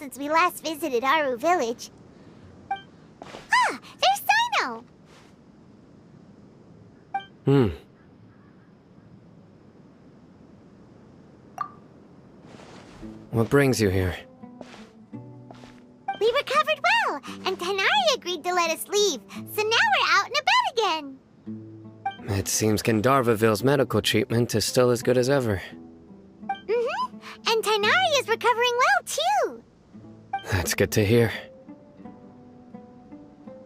since we last visited Aru village. Ah, there's Sino! What brings you here? We recovered well, and Tanari agreed to let us leave, so now we're out and about again. It seems Gandharvaville's medical treatment is still as good as ever. And Tanari is recovering well, too. That's good to hear.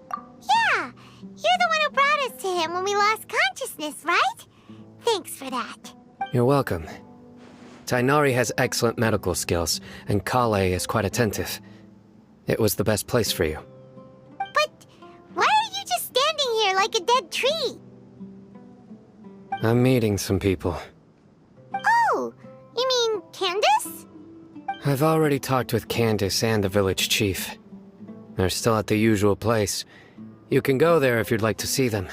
Yeah, you're the one who brought us to him when we lost consciousness, right? Thanks for that. You're welcome. Tainari has excellent medical skills, and Kale is quite attentive. It was the best place for you. But why are you just standing here like a dead tree? I'm meeting some people. Oh, you mean Candace? I've already talked with Candace and the village chief. They're still at the usual place. You can go there if you'd like to see them.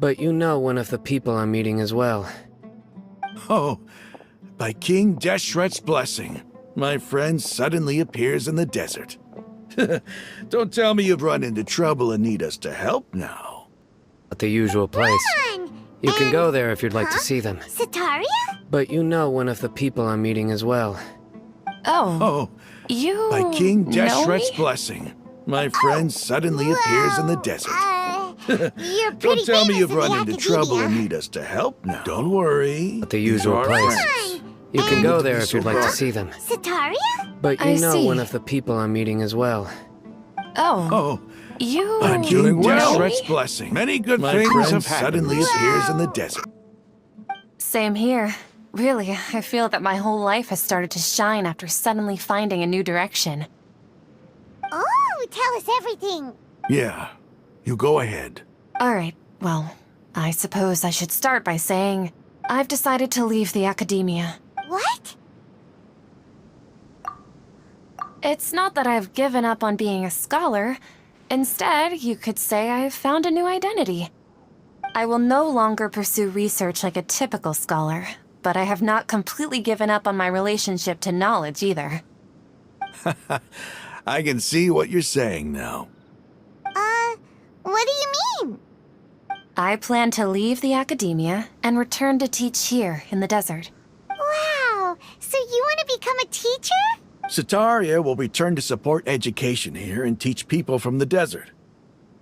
But you know one of the people I'm meeting as well. Oh, by King Deshret's blessing, my friend suddenly appears in the desert. Don't tell me you've run into trouble and need us to help now. At the usual place. You can go there if you'd like to see them. Sataria? But you know one of the people I'm meeting as well. Oh, You by King know Deshret's me? blessing, my friend suddenly appears in the desert. You're pretty Don't tell me famous you've in run the into trouble and academia. need us to help now. Don't worry. At the These usual are our place. friends. You can And- go there if you'd like to see them. Sataria? But you I know see. one of the people I'm meeting as well. Oh, You by King know Deshret's me? blessing, many good My things friend have suddenly appears in the desert. Same here. Really, I feel that my whole life has started to shine after suddenly finding a new direction. Oh, tell us everything. Yeah, you go ahead. Alright, well, I suppose I should start by saying I've decided to leave the academia. What? It's not that I've given up on being a scholar. Instead, you could say I've found a new identity. I will no longer pursue research like a typical scholar, but I have not completely given up on my relationship to knowledge either. I can see what you're saying now. What do you mean? I plan to leave the academia and return to teach here in the desert. Wow, so you want to become a teacher? Sataria will return to support education here and teach people from the desert.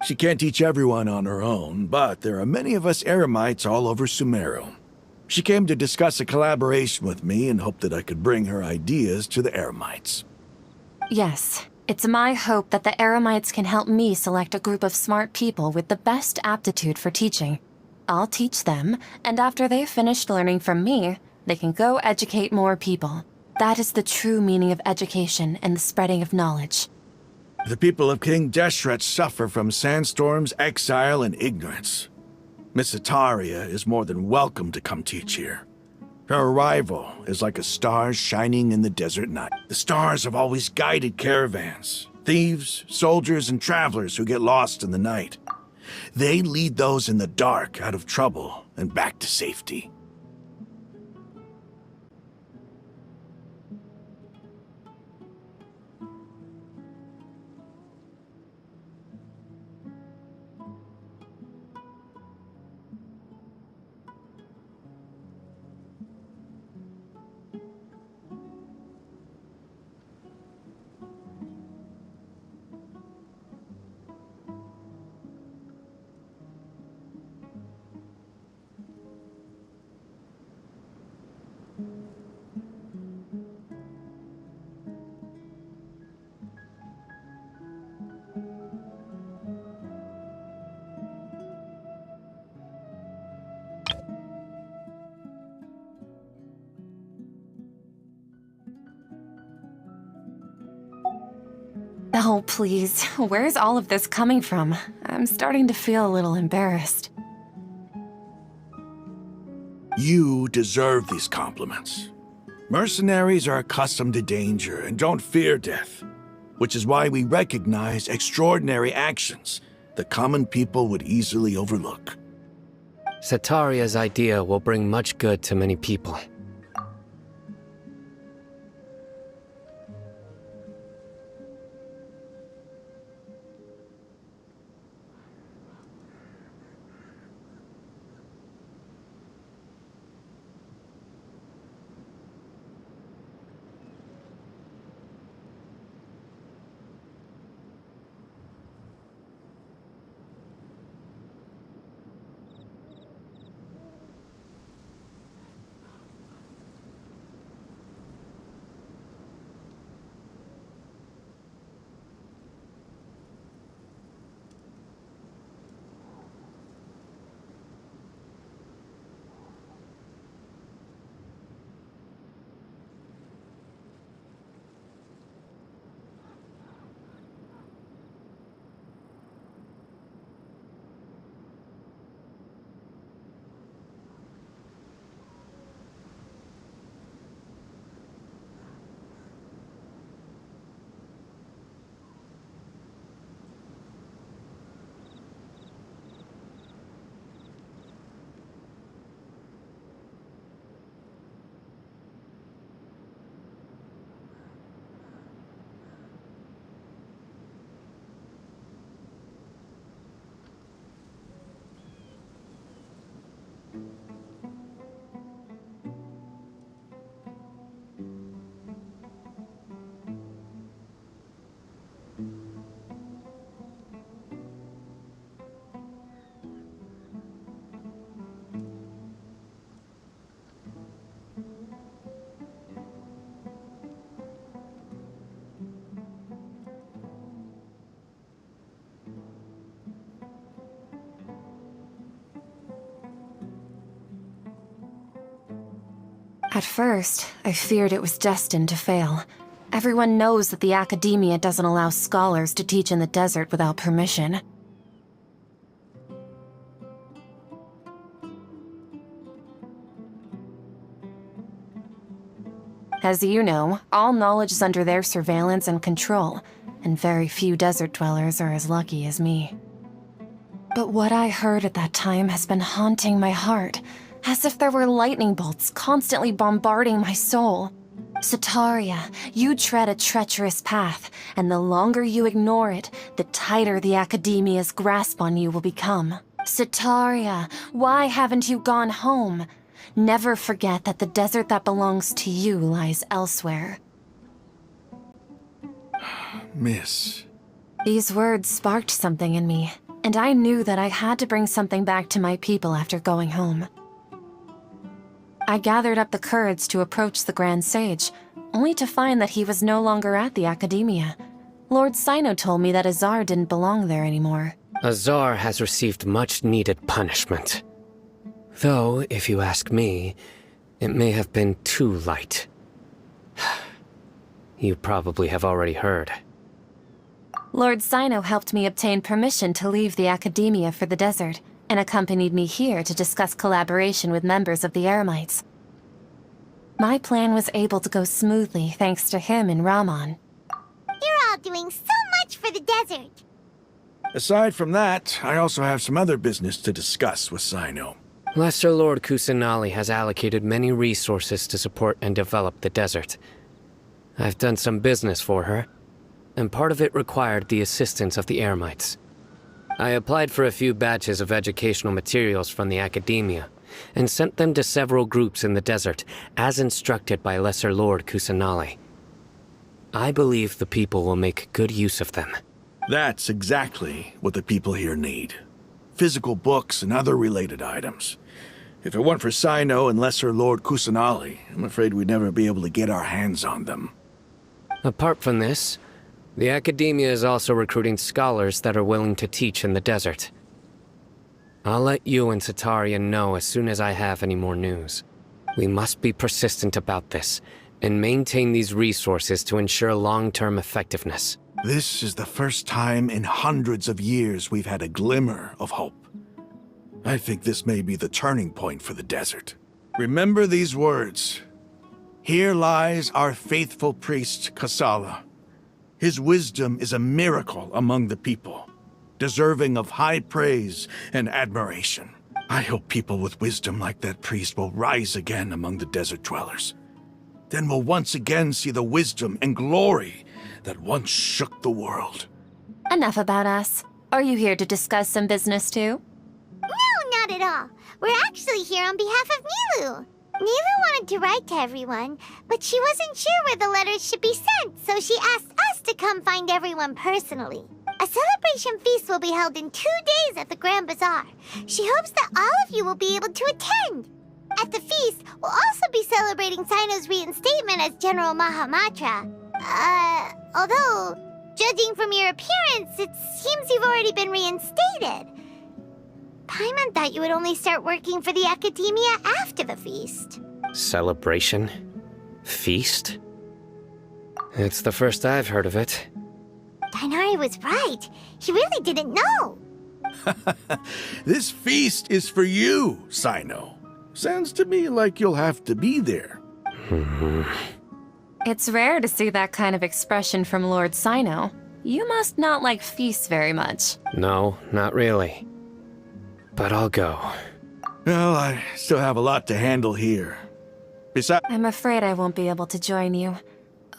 She can't teach everyone on her own, but there are many of us Eremites all over Sumeru. She came to discuss a collaboration with me and hoped that I could bring her ideas to the Eremites. Yes, it's my hope that the Eremites can help me select a group of smart people with the best aptitude for teaching. I'll teach them, and after they've finished learning from me, they can go educate more people. That is the true meaning of education and the spreading of knowledge. The people of King Deshret suffer from sandstorms, exile, and ignorance. Miss Sataria is more than welcome to come teach here. Her arrival is like a star shining in the desert night. The stars have always guided caravans, thieves, soldiers, and travelers who get lost in the night. They lead those in the dark out of trouble and back to safety. Oh, please, where's all of this coming from? I'm starting to feel a little embarrassed. You deserve these compliments. Mercenaries are accustomed to danger and don't fear death, which is why we recognize extraordinary actions that common people would easily overlook. Sataria's idea will bring much good to many people. At first, I feared it was destined to fail. Everyone knows that the academia doesn't allow scholars to teach in the desert without permission. As you know, all knowledge is under their surveillance and control, and very few desert dwellers are as lucky as me. But what I heard at that time has been haunting my heart, as if there were lightning bolts constantly bombarding my soul. Sataria, you tread a treacherous path, and the longer you ignore it, the tighter the academia's grasp on you will become. Sataria, why haven't you gone home? Never forget that the desert that belongs to you lies elsewhere. Miss. These words sparked something in me, and I knew that I had to bring something back to my people after going home. I gathered up the courage to approach the Grand Sage, only to find that he was no longer at the Academia. Lord Sino told me that Azar didn't belong there anymore. Azar has received much-needed punishment. Though, if you ask me, it may have been too light. You probably have already heard. Lord Sino helped me obtain permission to leave the Academia for the desert, and accompanied me here to discuss collaboration with members of the Eremites. My plan was able to go smoothly thanks to him and Rahman. You're all doing so much for the desert. Aside from that, I also have some other business to discuss with Sino. Lesser Lord Kusanali has allocated many resources to support and develop the desert. I've done some business for her, and part of it required the assistance of the Eremites. I applied for a few batches of educational materials from the Academia, and sent them to several groups in the desert, as instructed by Lesser Lord Kusanali. I believe the people will make good use of them. That's exactly what the people here need. Physical books and other related items. If it weren't for Sino and Lesser Lord Kusanali, I'm afraid we'd never be able to get our hands on them. Apart from this, the Academia is also recruiting scholars that are willing to teach in the desert. I'll let you and Sataria know as soon as I have any more news. We must be persistent about this, and maintain these resources to ensure long-term effectiveness. This is the first time in hundreds of years we've had a glimmer of hope. I think this may be the turning point for the desert. Remember these words. Here lies our faithful priest, Kasala. His wisdom is a miracle among the people, deserving of high praise and admiration. I hope people with wisdom like that priest will rise again among the desert dwellers. Then we'll once again see the wisdom and glory that once shook the world. Enough about us. Are you here to discuss some business too? No, not at all. We're actually here on behalf of Milu. Milu wanted to write to everyone, but she wasn't sure where the letters should be sent, so she asked us to come find everyone personally. A celebration feast will be held in 2 days at the Grand Bazaar. She hopes that all of you will be able to attend. At the feast, we'll also be celebrating Sino's reinstatement as General Mahamatra. Although, judging from your appearance, it seems you've already been reinstated. Paimon thought you would only start working for the Academia after the feast. Celebration? Feast? It's the first I've heard of it. Dainari was right. He really didn't know. This feast is for you, Sino. Sounds to me like you'll have to be there. It's rare to see that kind of expression from Lord Sino. You must not like feasts very much. No, not really. But I'll go. Well, I still have a lot to handle here. Besides, I'm afraid I won't be able to join you.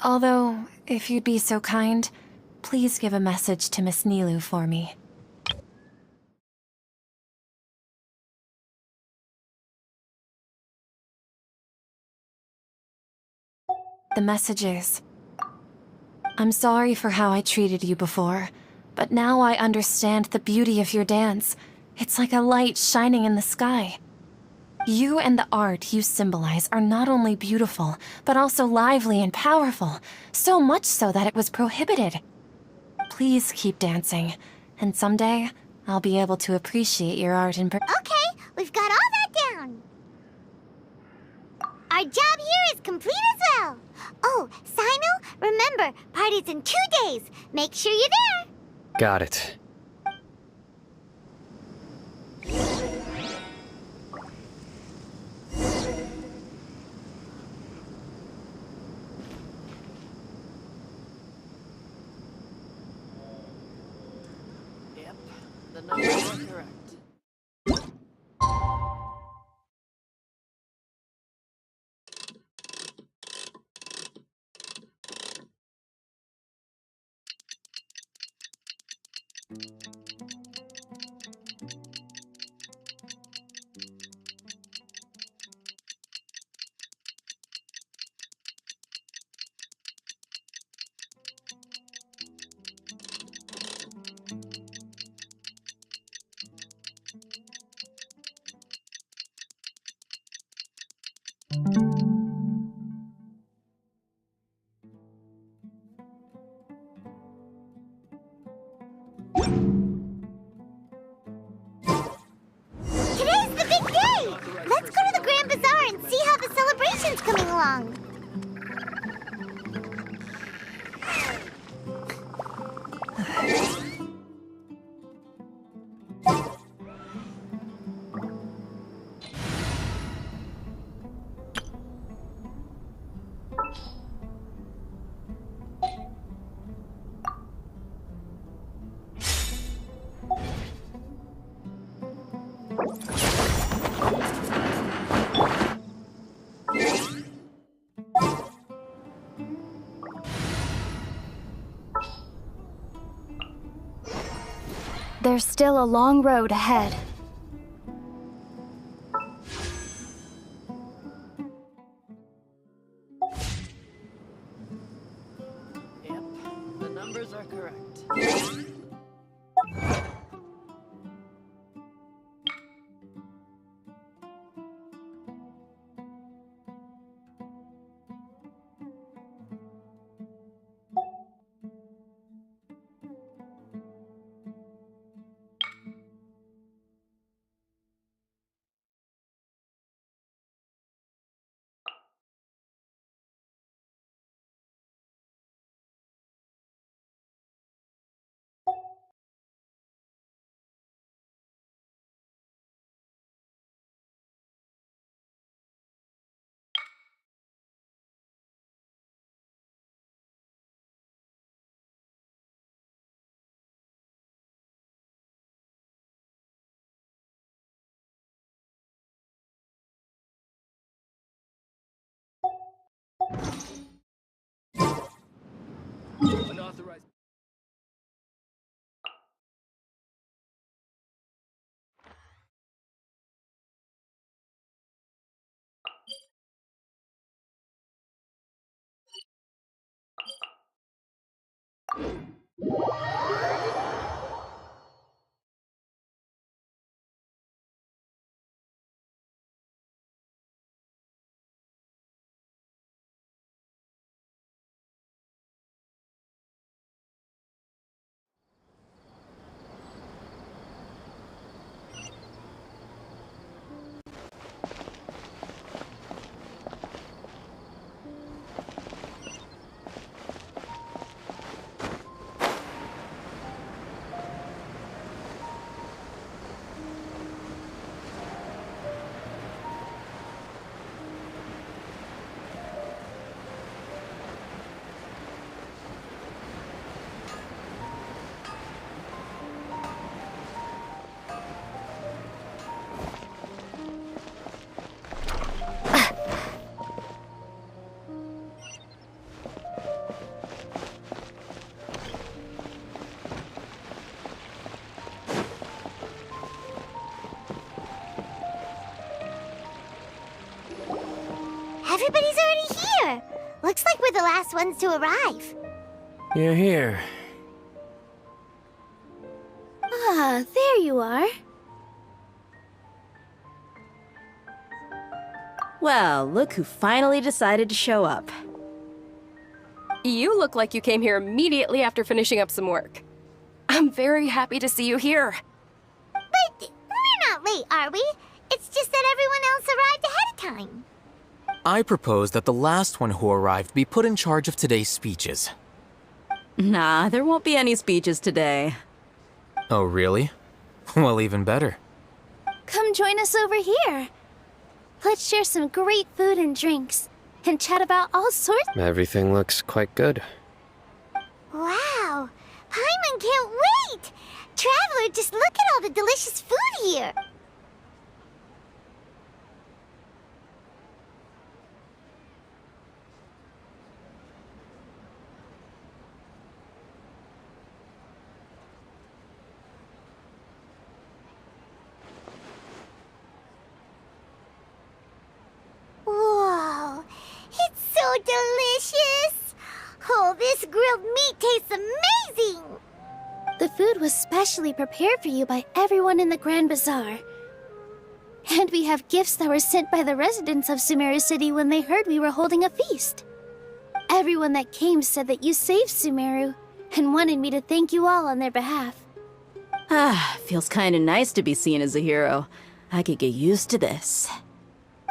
Although, if you'd be so kind, please give a message to Miss Nilu for me. The message is, I'm sorry for how I treated you before, but now I understand the beauty of your dance. It's like a light shining in the sky. You and the art you symbolize are not only beautiful, but also lively and powerful, so much so that it was prohibited. Please keep dancing, and someday I'll be able to appreciate your art in Okay, we've got all that down. Are Our job here is complete as well. Oh, Sino, remember, party's in 2 days. Make sure you're there. Got it. Yep, the numbers are correct. Today's the big day. Let's go to the Grand Bazaar and see how the celebration's coming along. There's still a long road ahead. Yep, the numbers are correct. Unauthorized. Everybody's already here. Looks like we're the last ones to arrive. You're here. Ah, there you are. Well, look who finally decided to show up. You look like you came here immediately after finishing up some work. I'm very happy to see you here. But we're not late, are we? It's just that everyone else arrived ahead of time. I propose that the last one who arrived be put in charge of today's speeches. Nah, there won't be any speeches today. Oh, really? Well, even better. Come join us over here. Let's share some great food and drinks, and chat about all sorts. Everything looks quite good. Wow! Paimon can't wait! Traveler, just look at all the delicious food here! Whoa! It's so delicious! Oh, this grilled meat tastes amazing! The food was specially prepared for you by everyone in the Grand Bazaar. And we have gifts that were sent by the residents of Sumeru City when they heard we were holding a feast. Everyone that came said that you saved Sumeru and wanted me to thank you all on their behalf. Ah, feels kinda nice to be seen as a hero. I could get used to this.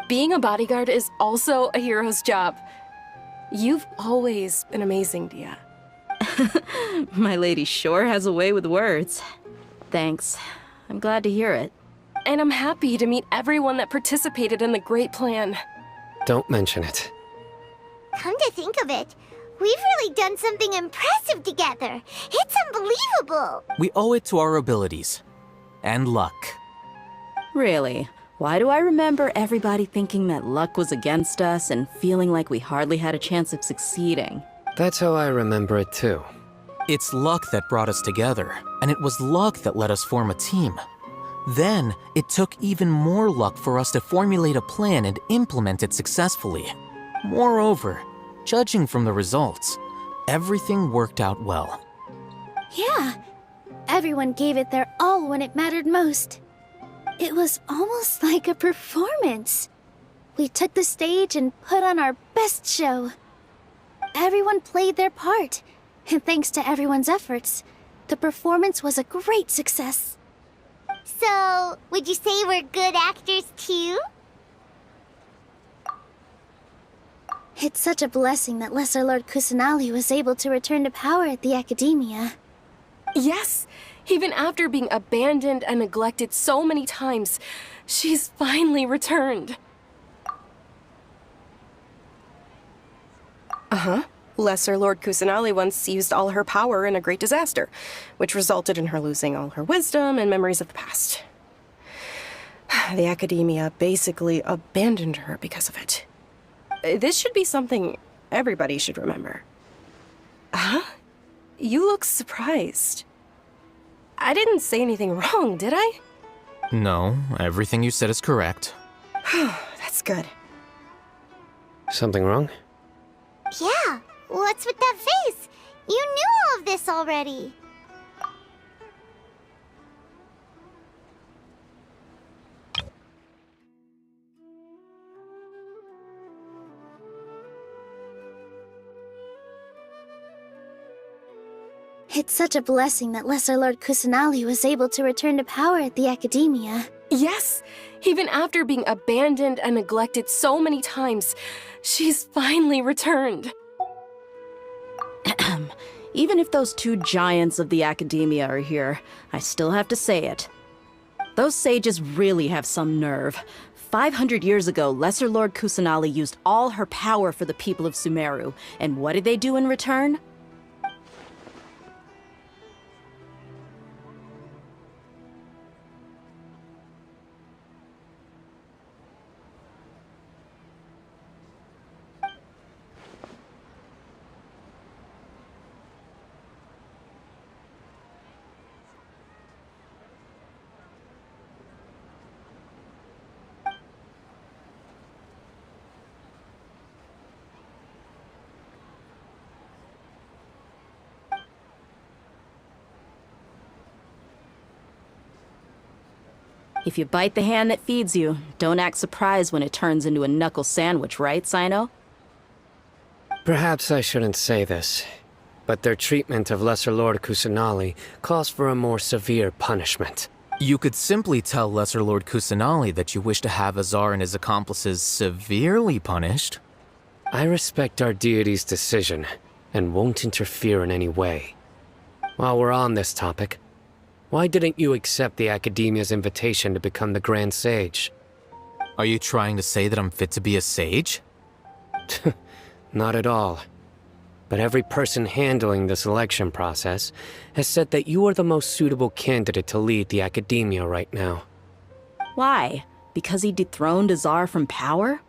Being a bodyguard is also a hero's job. You've always been amazing, Dia. My lady sure has a way with words. Thanks. I'm glad to hear it. And I'm happy to meet everyone that participated in the great plan. Don't mention it. Come to think of it, we've really done something impressive together. It's unbelievable. We owe it to our abilities. And luck. Really? Why do I remember everybody thinking that luck was against us and feeling like we hardly had a chance of succeeding? That's how I remember it too. It's luck that brought us together, and it was luck that let us form a team. Then, it took even more luck for us to formulate a plan and implement it successfully. Moreover, judging from the results, everything worked out well. Yeah, everyone gave it their all when it mattered most. It was almost like a performance. We took the stage and put on our best show. Everyone played their part, and thanks to everyone's efforts, the performance was a great success. So, would you say we're good actors too? It's such a blessing that Lesser Lord Kusanali was able to return to power at the Academia. Yes! Even after being abandoned and neglected so many times, she's finally returned. Uh-huh. Lesser Lord Kusanali once used all her power in a great disaster, which resulted in her losing all her wisdom and memories of the past. The Academia basically abandoned her because of it. This should be something everybody should remember. Huh? You look surprised. I didn't say anything wrong, did I? No, everything you said is correct. That's good. Something wrong? Yeah, what's with that face? You knew all of this already. It's such a blessing that Lesser Lord Kusanali was able to return to power at the Academia. Yes! Even after being abandoned and neglected so many times, she's finally returned. Even if those two giants of the Academia are here, I still have to say it. Those sages really have some nerve. 500 years ago, Lesser Lord Kusanali used all her power for the people of Sumeru, and what did they do in return? If you bite the hand that feeds you, don't act surprised when it turns into a knuckle sandwich, right, Sino? Perhaps I shouldn't say this, but their treatment of Lesser Lord Kusanali calls for a more severe punishment. You could simply tell Lesser Lord Kusanali that you wish to have Azar and his accomplices severely punished. I respect our deity's decision, and won't interfere in any way. While we're on this topic, why didn't you accept the Academia's invitation to become the Grand Sage? Are you trying to say that I'm fit to be a sage? Not at all. But every person handling the selection process has said that you are the most suitable candidate to lead the Academia right now. Why? Because he dethroned Azar from power?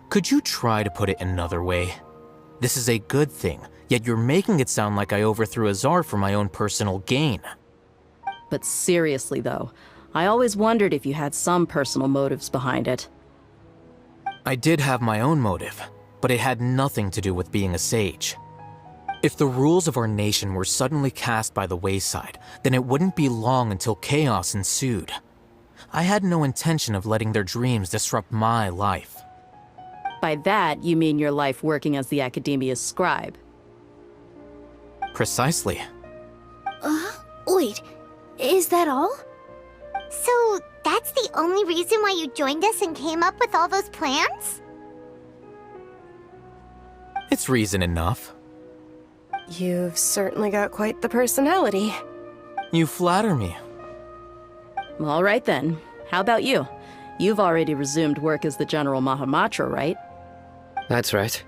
Could you try to put it another way? This is a good thing, yet you're making it sound like I overthrew Azar for my own personal gain. But seriously, though, I always wondered if you had some personal motives behind it. I did have my own motive, but it had nothing to do with being a sage. If the rules of our nation were suddenly cast by the wayside, then it wouldn't be long until chaos ensued. I had no intention of letting their dreams disrupt my life. By that, you mean your life working as the Academia's scribe. Precisely. Wait, is that all? So, that's the only reason why you joined us and came up with all those plans? It's reason enough. You've certainly got quite the personality. You flatter me. All right then. How about you? You've already resumed work as the General Mahamatra, right? That's right.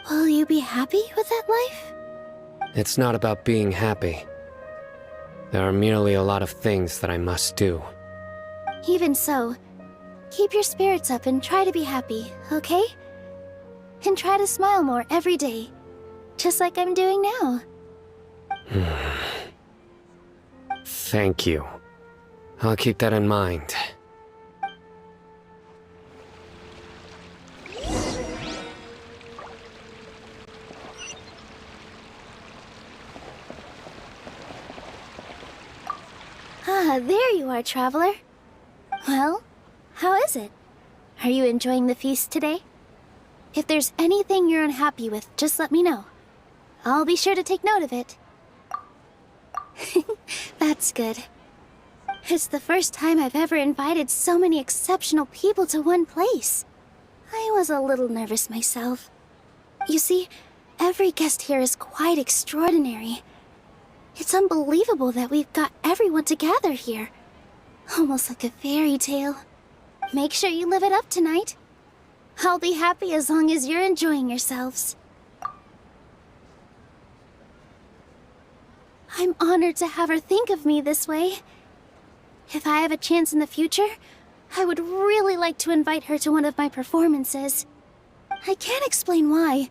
Will you be happy with that life? It's not about being happy. There are merely a lot of things that I must do. Even so, keep your spirits up and try to be happy, okay? And try to smile more every day, just like I'm doing now. Thank you. I'll keep that in mind. Ah, there you are, traveler. Well, how is it? Are you enjoying the feast today? If there's anything you're unhappy with, just let me know. I'll be sure to take note of it. That's good. It's the first time I've ever invited so many exceptional people to one place. I was a little nervous myself. You see, every guest here is quite extraordinary. It's unbelievable that we've got everyone together here. Almost like a fairy tale. Make sure you live it up tonight. I'll be happy as long as you're enjoying yourselves. I'm honored to have her think of me this way. If I have a chance in the future, I would really like to invite her to one of my performances. I can't explain why,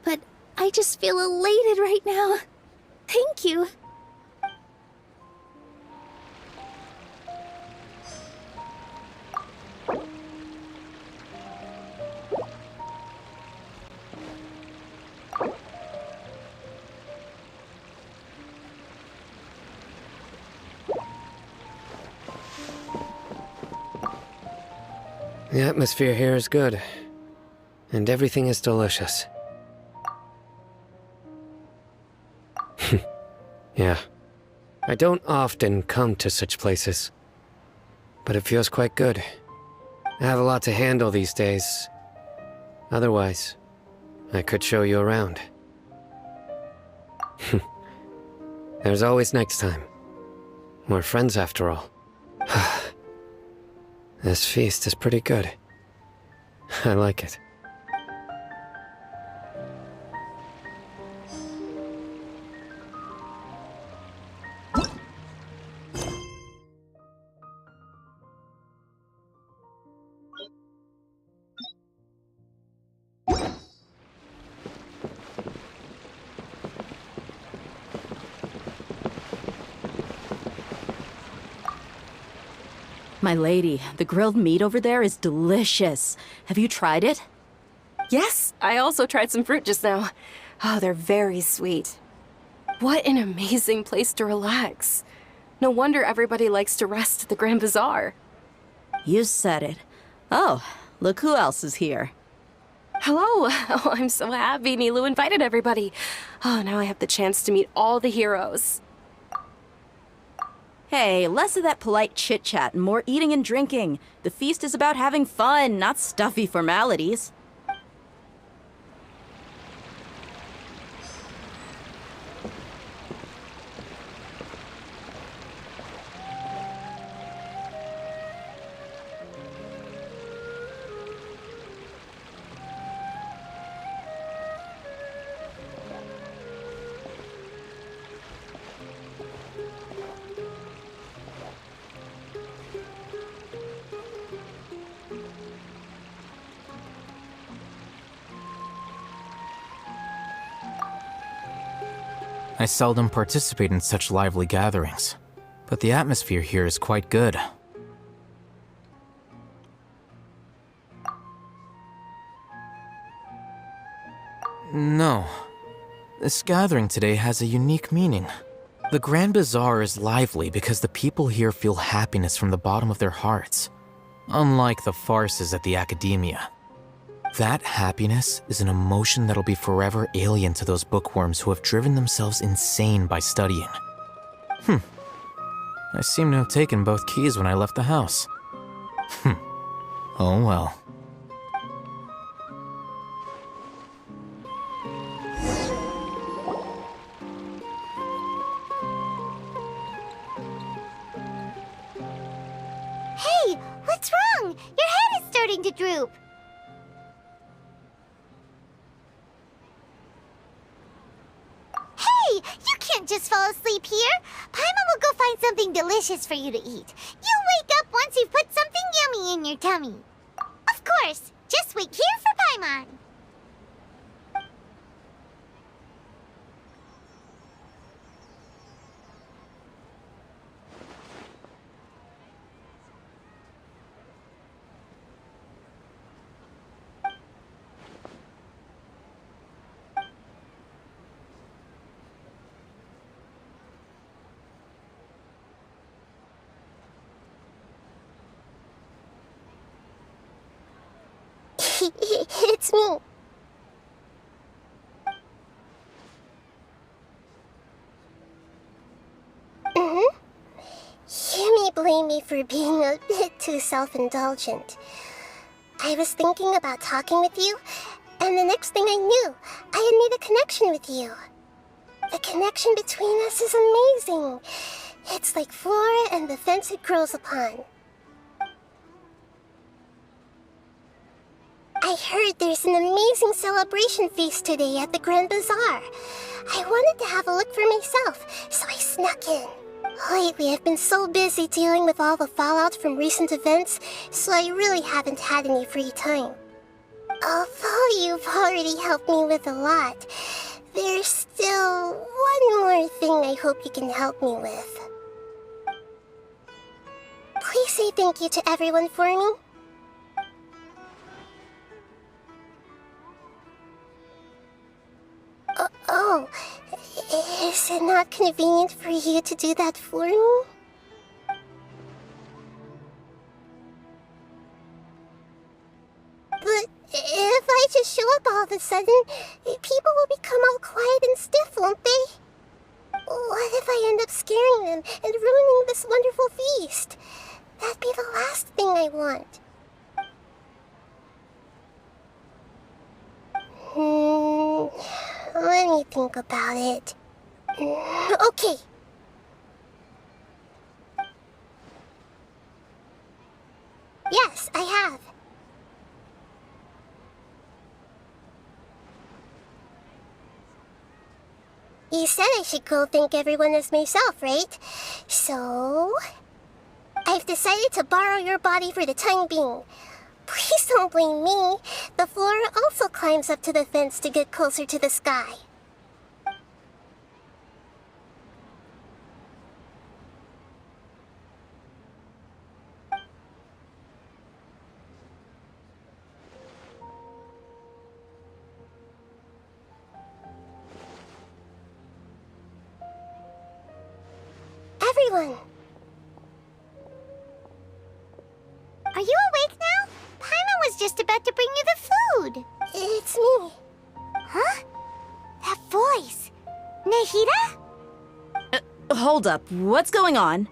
but I just feel elated right now. Thank you. The atmosphere here is good, and everything is delicious. Yeah. I don't often come to such places, but it feels quite good. I have a lot to handle these days. Otherwise, I could show you around. There's always next time. We're friends after all. This feast is pretty good. I like it. My lady, the grilled meat over there is delicious. Have you tried it? Yes, I also tried some fruit just now. Oh, they're very sweet. What an amazing place to relax. No wonder everybody likes to rest at the Grand Bazaar. You said it. Oh, look who else is here. Hello. Oh, I'm so happy Nilu invited everybody. Oh, now I have the chance to meet all the heroes. Hey, less of that polite chit-chat and more eating and drinking. The feast is about having fun, not stuffy formalities. I seldom participate in such lively gatherings, but the atmosphere here is quite good. No. This gathering today has a unique meaning. The Grand Bazaar is lively because the people here feel happiness from the bottom of their hearts, unlike the farces at the Academia. That happiness is an emotion that'll be forever alien to those bookworms who have driven themselves insane by studying. I seem to have taken both keys when I left the house. Oh well. Hey, what's wrong? Your head is starting to droop. Hey, you can't just fall asleep here. Paimon will go find something delicious for you to eat. You'll wake up once you've put something yummy in your tummy. Of course, just wait here for Paimon. It's me. You may blame me for being a bit too self-indulgent. I was thinking about talking with you, and the next thing I knew, I had made a connection with you. The connection between us is amazing. It's like flora and the fence it grows upon. I heard there's an amazing celebration feast today at the Grand Bazaar. I wanted to have a look for myself, so I snuck in. Lately, I've been so busy dealing with all the fallout from recent events, so I really haven't had any free time. Although you've already helped me with a lot, there's still one more thing I hope you can help me with. Please say thank you to everyone for me. Oh, is it not convenient for you to do that for me? But if I just show up all of a sudden, people will become all quiet and stiff, won't they? What if I end up scaring them and ruining this wonderful feast? That'd be the last thing I want. Let me think about it. Okay. Yes, I have. You said I should go thank everyone as myself, right? So, I've decided to borrow your body for the time being. Please don't blame me. The flora also climbs up to the fence to get closer to the sky. Everyone! Are you awake now? Paimon was just about to bring you the food. It's me. Huh? That voice. Nahida? Hold up, what's going on?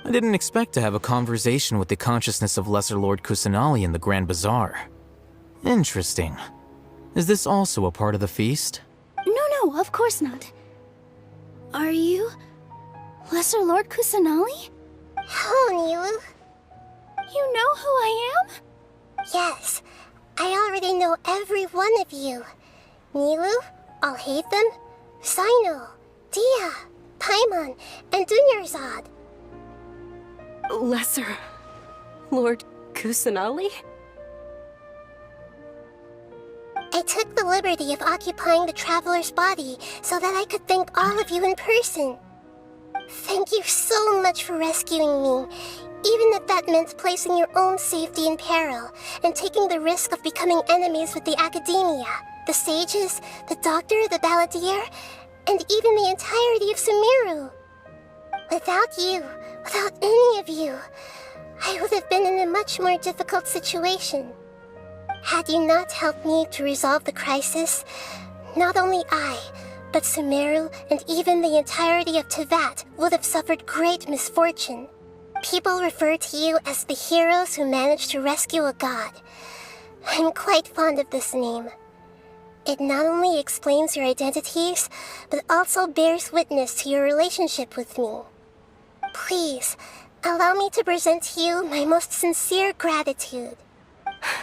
I didn't expect to have a conversation with the consciousness of Lesser Lord Kusanali in the Grand Bazaar. Interesting. Is this also a part of the feast? No, of course not. Are you Lesser Lord Kusanali? Oh, Nilu. You know who I am? Yes, I already know every one of you. Nilu, Alhaitham, Sino, Dia, Paimon, and Dunyarzad. Lesser Lord Kusanali? I took the liberty of occupying the traveler's body so that I could thank all of you in person. Thank you so much for rescuing me, even if that meant placing your own safety in peril and taking the risk of becoming enemies with the Academia, the sages, the doctor, the balladeer, and even the entirety of Sumeru. Without you, without any of you, I would have been in a much more difficult situation. Had you not helped me to resolve the crisis, not only I, but Sumeru and even the entirety of Teyvat would have suffered great misfortune. People refer to you as the heroes who managed to rescue a god. I'm quite fond of this name. It not only explains your identities, but also bears witness to your relationship with me. Please, allow me to present to you my most sincere gratitude.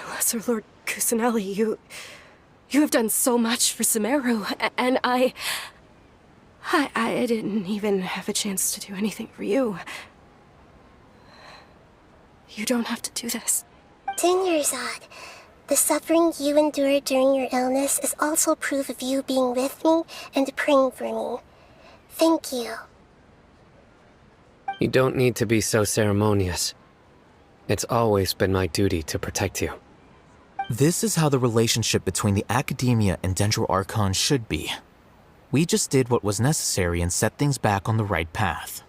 Lesser Lord Kusanali, you have done so much for Sumeru, and I didn't even have a chance to do anything for you. You don't have to do this. Dunyarzad, the suffering you endured during your illness is also proof of you being with me and praying for me. Thank you. You don't need to be so ceremonious. It's always been my duty to protect you. This is how the relationship between the Academia and Dendro Archon should be. We just did what was necessary and set things back on the right path.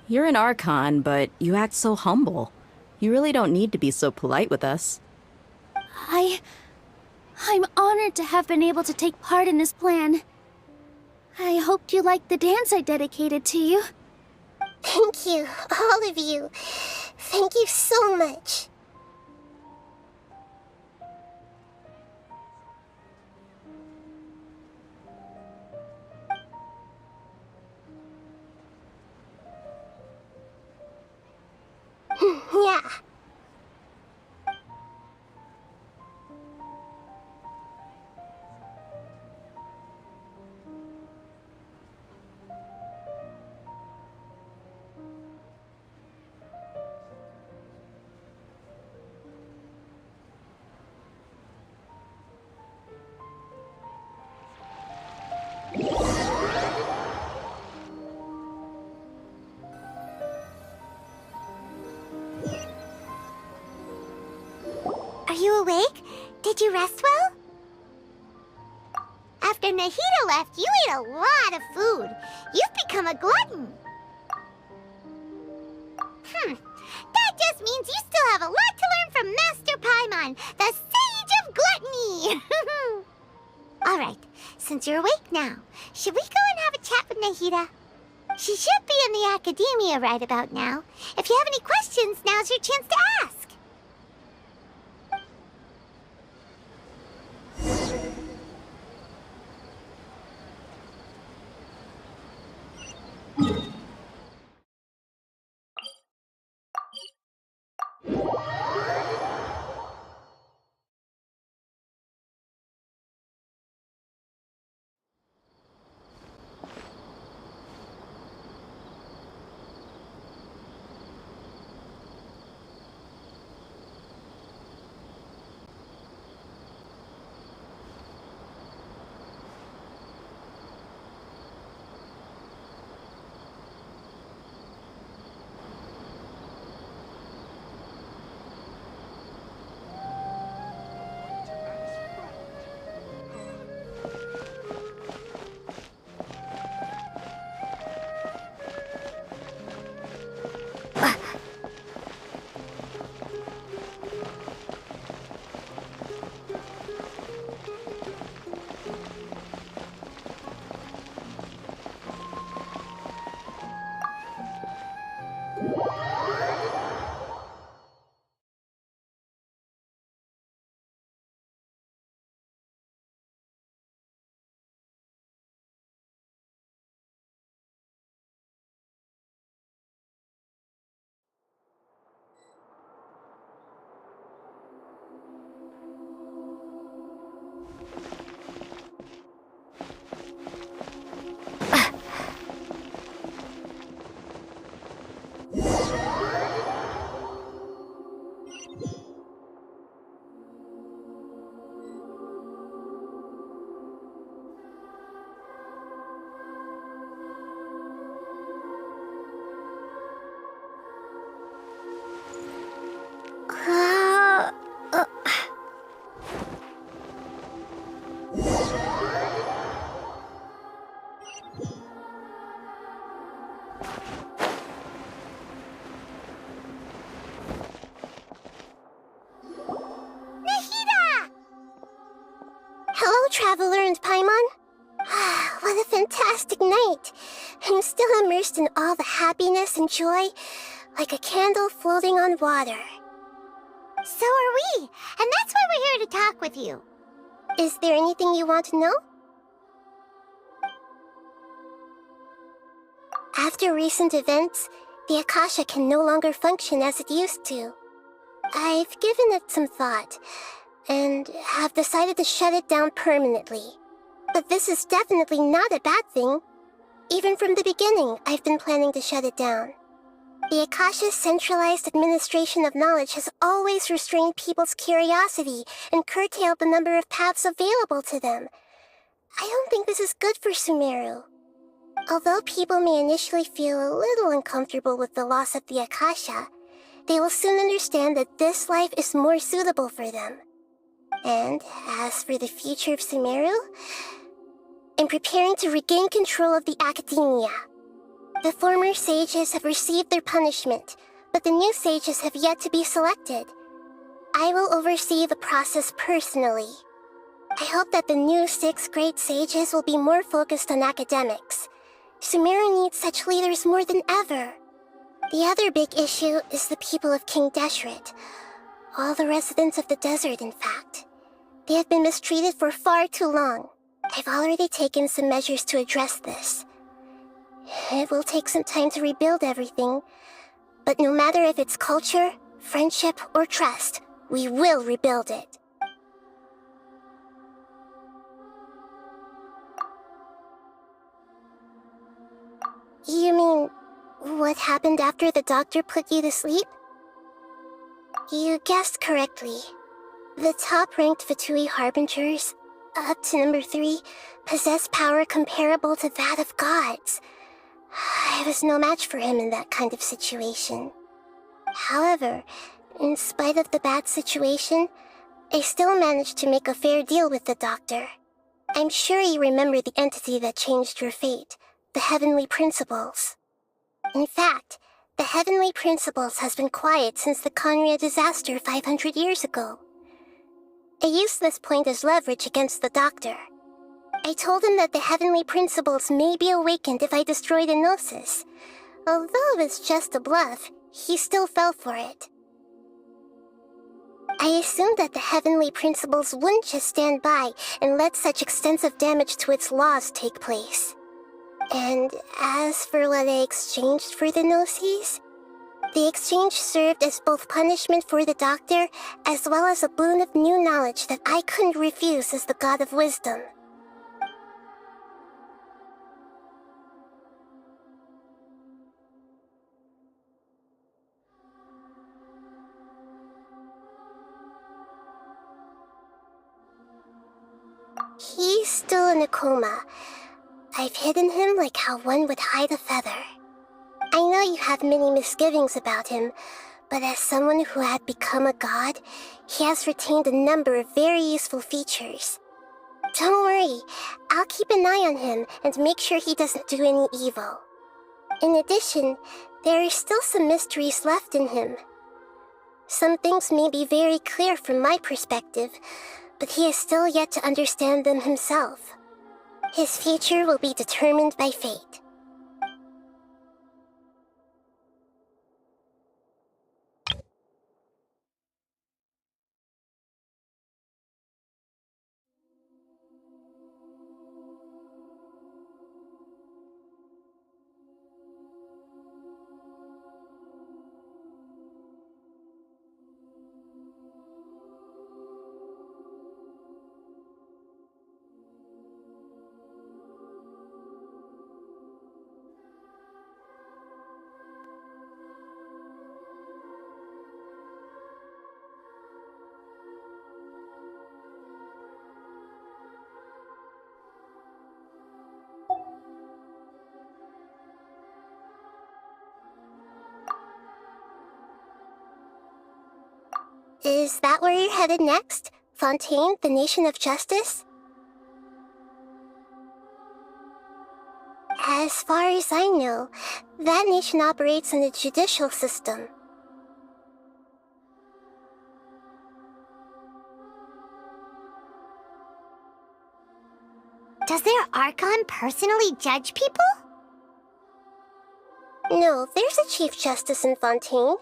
You're an Archon, but you act so humble. You really don't need to be so polite with us. I'm honored to have been able to take part in this plan. I hoped you liked the dance I dedicated to you. Thank you, all of you. Thank you so much. Yeah. Are you awake? Did you rest well? After Nahida left, you ate a lot of food. You've become a glutton. That just means you still have a lot to learn from Master Paimon, the Sage of Gluttony. Alright, since you're awake now, should we go and have a chat with Nahida? She should be in the Academia right about now. If you have any questions, now's your chance to ask. mentioned Paimon? What a fantastic night! I'm still immersed in all the happiness and joy, like a candle floating on water. So are we, and that's why we're here to talk with you. Is there anything you want to know? After recent events, the Akasha can no longer function as it used to. I've given it some thought, and have decided to shut it down permanently. But this is definitely not a bad thing. Even from the beginning, I've been planning to shut it down. The Akasha's centralized administration of knowledge has always restrained people's curiosity and curtailed the number of paths available to them. I don't think this is good for Sumeru. Although people may initially feel a little uncomfortable with the loss of the Akasha, they will soon understand that this life is more suitable for them. And as for the future of Sumeru, I'm preparing to regain control of the academia. The former sages have received their punishment, but the new sages have yet to be selected. I will oversee the process personally. I hope that the new 6 great sages will be more focused on academics. Sumeru needs such leaders more than ever. The other big issue is the people of King Deshret. All the residents of the desert, in fact. They have been mistreated for far too long. I've already taken some measures to address this. It will take some time to rebuild everything, but no matter if it's culture, friendship, or trust, we will rebuild it. You mean, what happened after the doctor put you to sleep? You guessed correctly. The top-ranked Fatui Harbingers, up to number 3, possess power comparable to that of gods. I was no match for him in that kind of situation. However, in spite of the bad situation, I still managed to make a fair deal with the doctor. I'm sure you remember the entity that changed your fate, the Heavenly Principles. In fact, the Heavenly Principles has been quiet since the Conria disaster 500 years ago. I used this point as leverage against the doctor. I told him that the Heavenly Principles may be awakened if I destroy the Gnosis. Although it's just a bluff, he still fell for it. I assumed that the Heavenly Principles wouldn't just stand by and let such extensive damage to its laws take place. And as for what I exchanged for the Gnosis, the exchange served as both punishment for the doctor as well as a boon of new knowledge that I couldn't refuse as the God of Wisdom. He's still in a coma. I've hidden him like how one would hide a feather. I know you have many misgivings about him, but as someone who had become a god, he has retained a number of very useful features. Don't worry, I'll keep an eye on him and make sure he doesn't do any evil. In addition, there are still some mysteries left in him. Some things may be very clear from my perspective, but he has still yet to understand them himself. His future will be determined by fate. Is that where you're headed next? Fontaine, the Nation of Justice? As far as I know, that nation operates in the judicial system. Does their Archon personally judge people? No, there's a Chief Justice in Fontaine.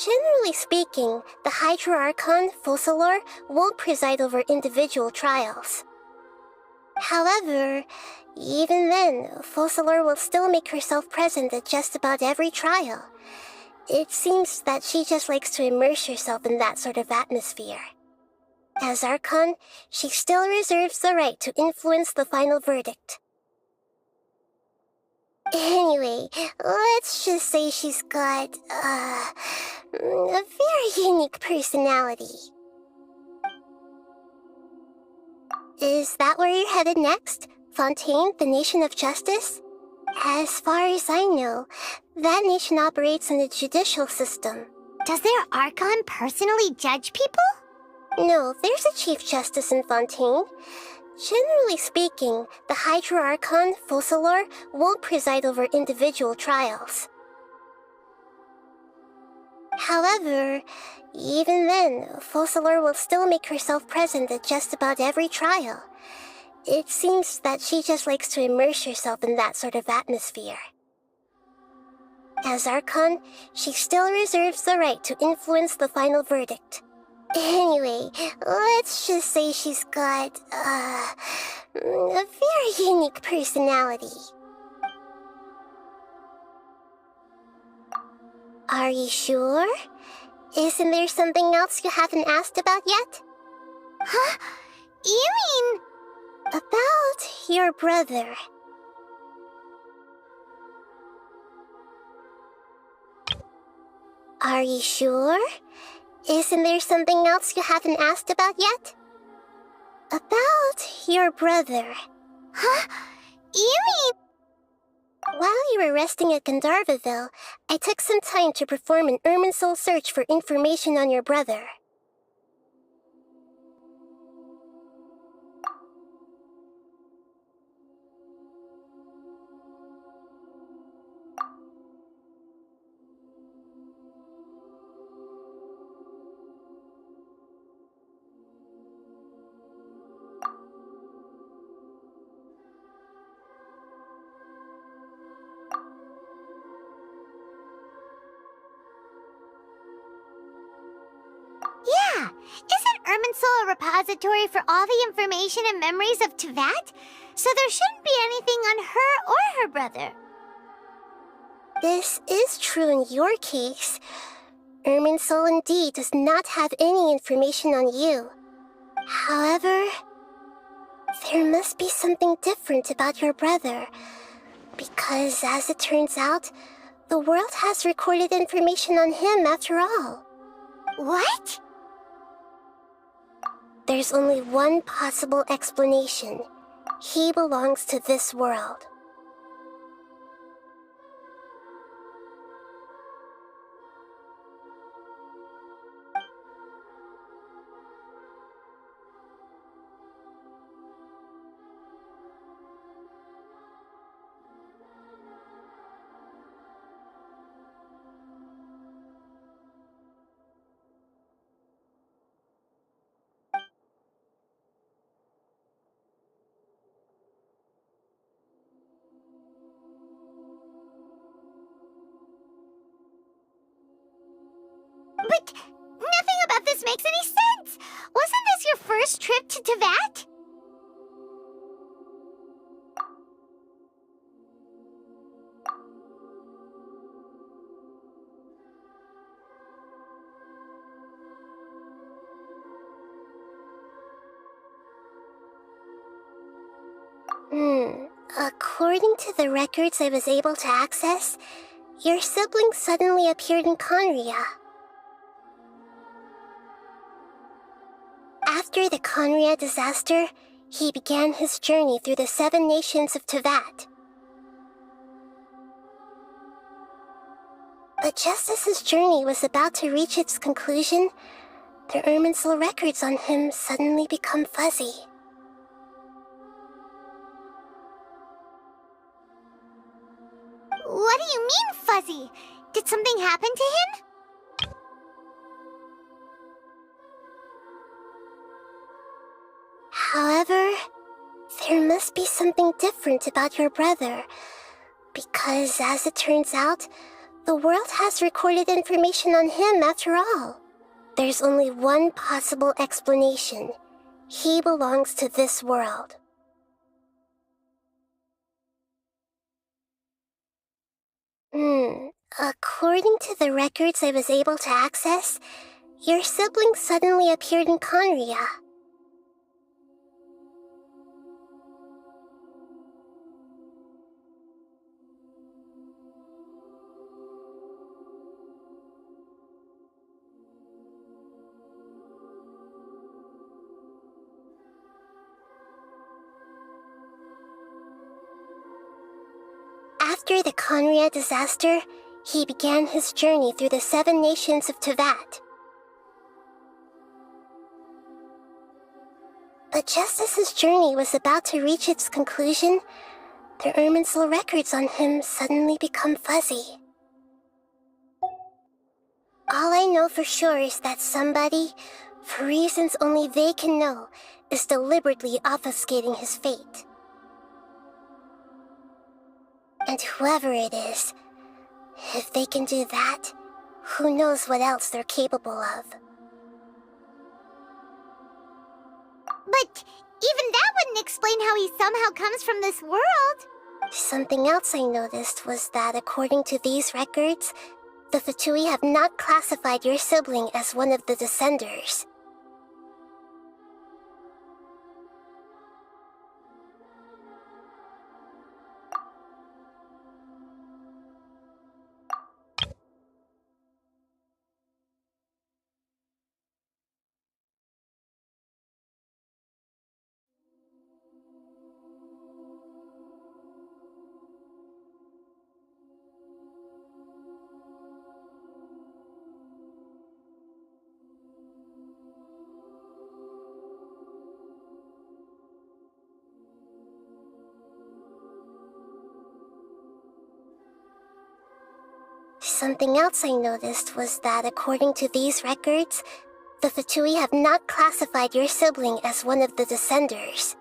Generally speaking, the Hydra Archon, Focalor, won't preside over individual trials. However, even then, Focalor will still make herself present at just about every trial. It seems that she just likes to immerse herself in that sort of atmosphere. As Archon, she still reserves the right to influence the final verdict. Anyway, let's just say she's got, a very unique personality. Is that where you're headed next? Fontaine, the Nation of Justice? As far as I know, that nation operates in a judicial system. Does their Archon personally judge people? No, there's a Chief Justice in Fontaine. Generally speaking, the Hydra Archon, Focalor, won't preside over individual trials. However, even then, Focalor will still make herself present at just about every trial. It seems that she just likes to immerse herself in that sort of atmosphere. As Archon, she still reserves the right to influence the final verdict. Anyway, let's just say she's got, a very unique personality. Are you sure? Isn't there something else you haven't asked about yet? Huh? You mean... About your brother. Are you sure? Isn't there something else you haven't asked about yet? About your brother. Huh? You mean... While you were resting at Gandharvaville, I took some time to perform an Irminsul search for information on your brother. Yeah! Isn't Irminsul a repository for all the information and memories of Teyvat? So there shouldn't be anything on her or her brother. This is true in your case. Irminsul indeed does not have any information on you. However, there must be something different about your brother. Because, as it turns out, the world has recorded information on him after all. What? There's only one possible explanation. He belongs to this world. But nothing about this makes any sense! Wasn't this your first trip to Teyvat? According to the records I was able to access, your sibling suddenly appeared in Conria. After the Conria disaster, he began his journey through the 7 nations of Teyvat. But just as his journey was about to reach its conclusion, the Irminsul records on him suddenly become fuzzy. What do you mean, fuzzy? Did something happen to him? However, There must be something different about your brother. Because, as it turns out, the world has recorded information on him after all. There's only one possible explanation. He belongs to this world. According to the records I was able to access, your sibling suddenly appeared in Conria. After the Conria disaster, he began his journey through the 7 nations of Tevat. But just as his journey was about to reach its conclusion, the Irminsul records on him suddenly become fuzzy. All I know for sure is that somebody, for reasons only they can know, is deliberately obfuscating his fate. And whoever it is, if they can do that, who knows what else they're capable of. But even that wouldn't explain how he somehow comes from this world. Something else I noticed was that according to these records, the Fatui have not classified your sibling as one of the Descenders. Something else I noticed was that according to these records, the Fatui have not classified your sibling as one of the Descenders.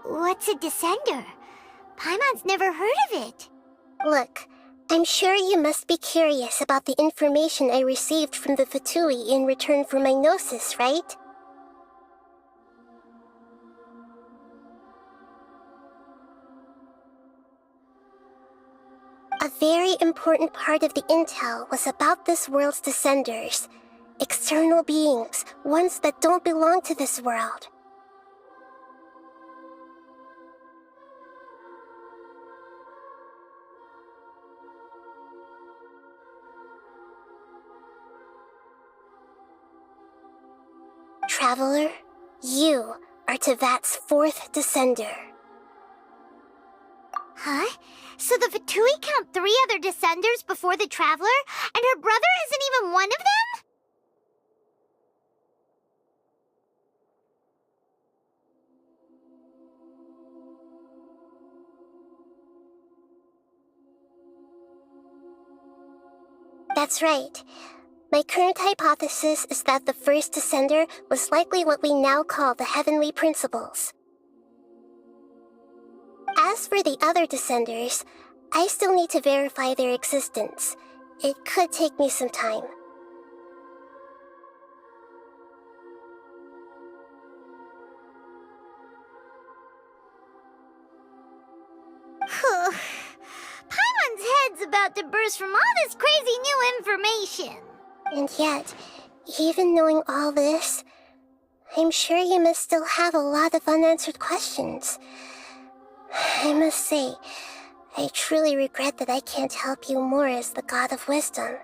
What's a Descender? Paimon's never heard of it. Look, I'm sure you must be curious about the information I received from the Fatui in return for my gnosis, right? A very important part of the intel was about this world's Descenders. External beings, ones that don't belong to this world. Traveler, you are Tevat's 4th Descender. Huh? So the Fatui count 3 other Descenders before the Traveler, and her brother isn't even one of them? That's right. My current hypothesis is that the first Descender was likely what we now call the Heavenly Principles. As for the other Descenders, I still need to verify their existence. It could take me some time. Paimon's head's about to burst from all this crazy new information. And yet, even knowing all this, I'm sure you must still have a lot of unanswered questions. I must say, I truly regret that I can't help you more as the God of Wisdom.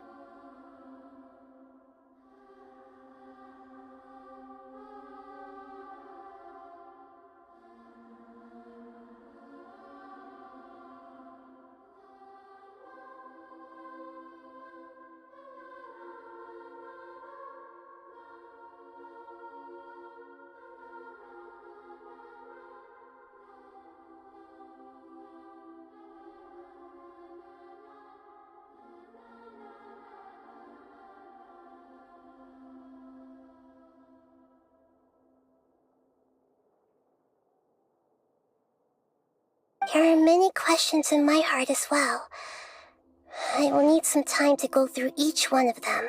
There are many questions in my heart as well. I will need some time to go through each one of them.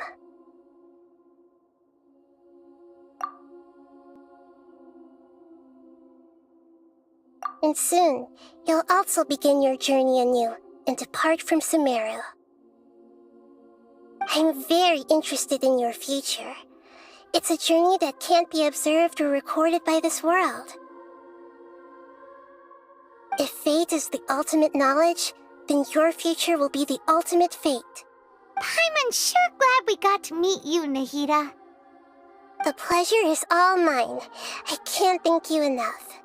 And soon, you'll also begin your journey anew and depart from Sumeru. I'm very interested in your future. It's a journey that can't be observed or recorded by this world. If fate is the ultimate knowledge, then your future will be the ultimate fate. I'm sure glad we got to meet you, Nahida. The pleasure is all mine. I can't thank you enough.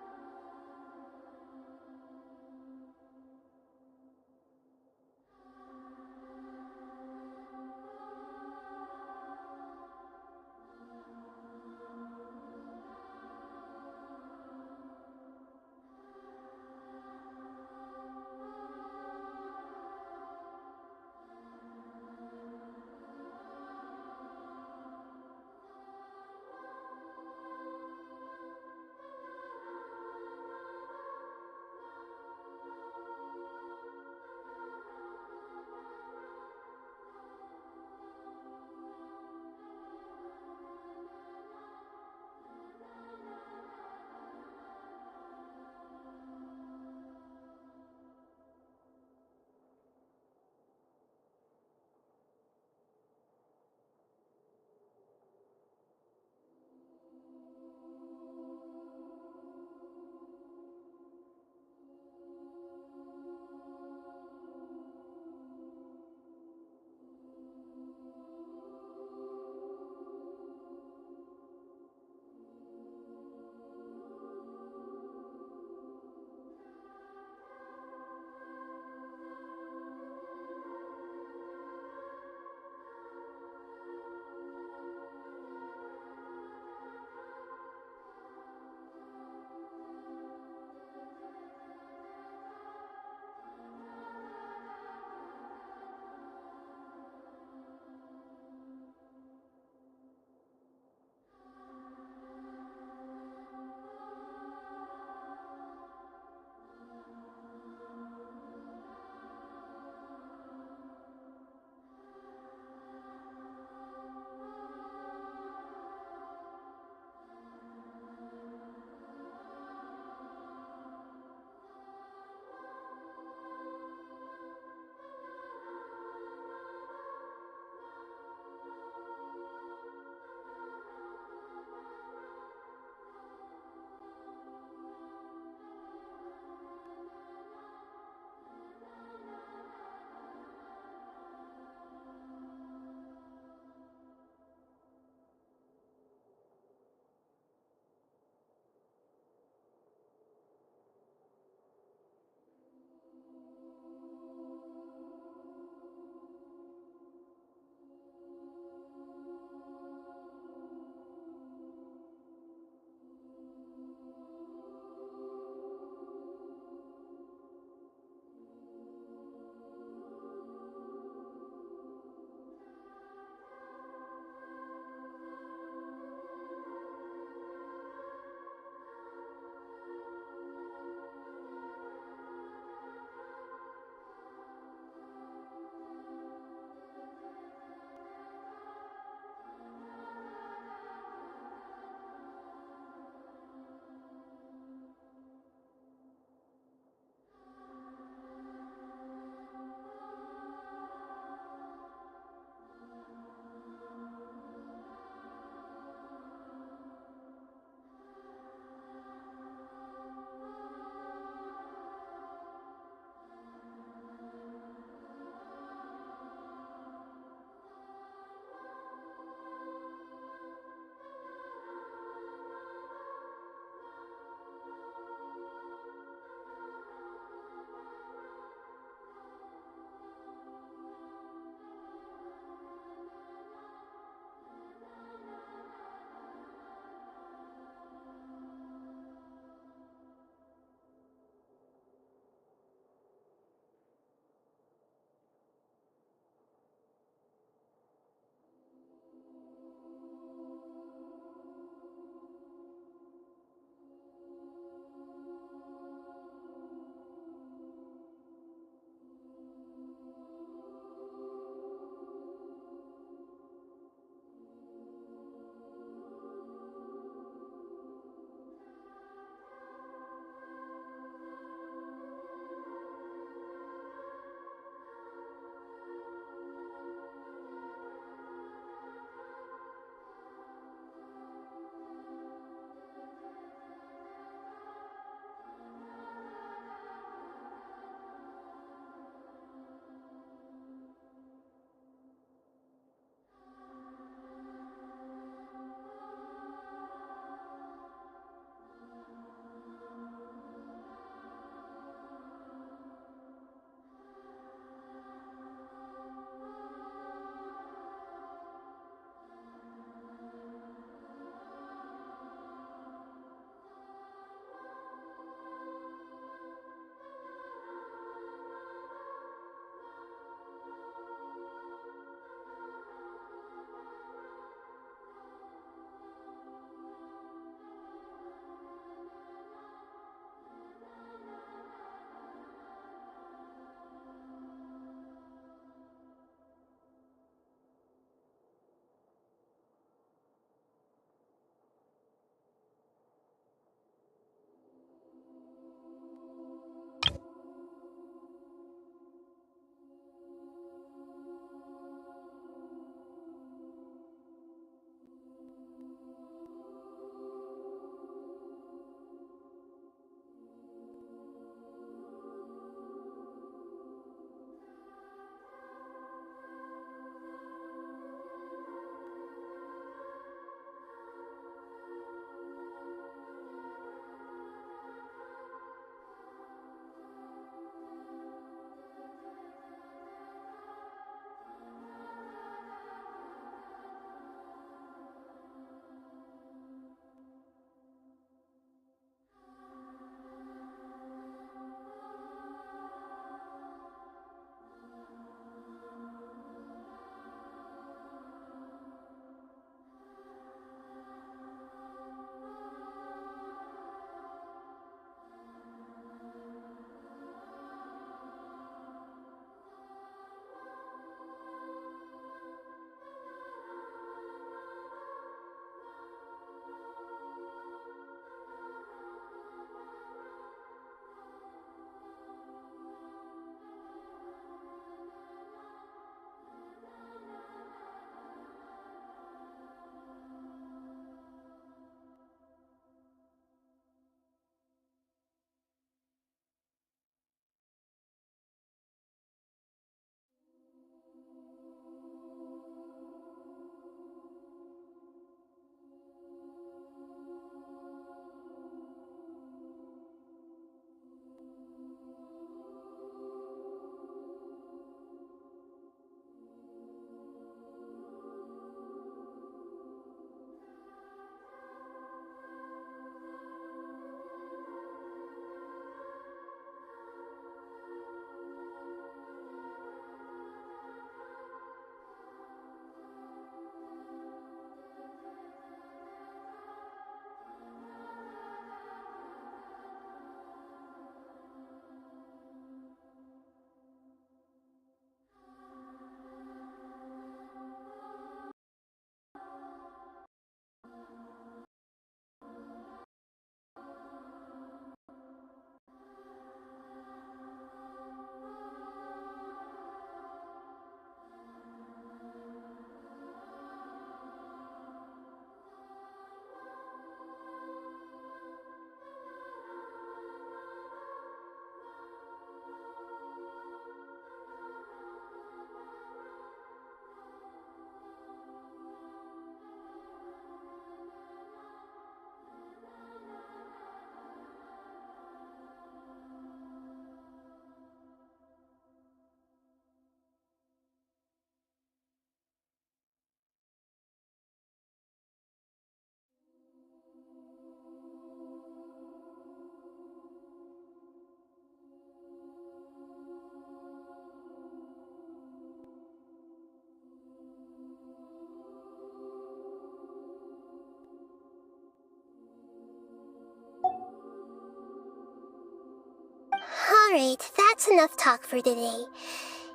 Alright, that's enough talk for today.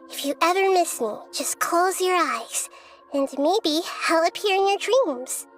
If you ever miss me, just close your eyes, and maybe I'll appear in your dreams.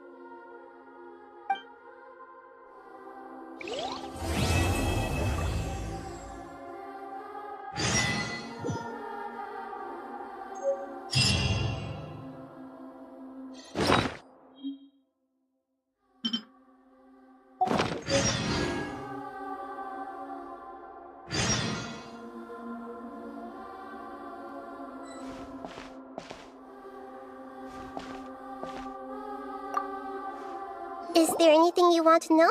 Is there anything you want to know?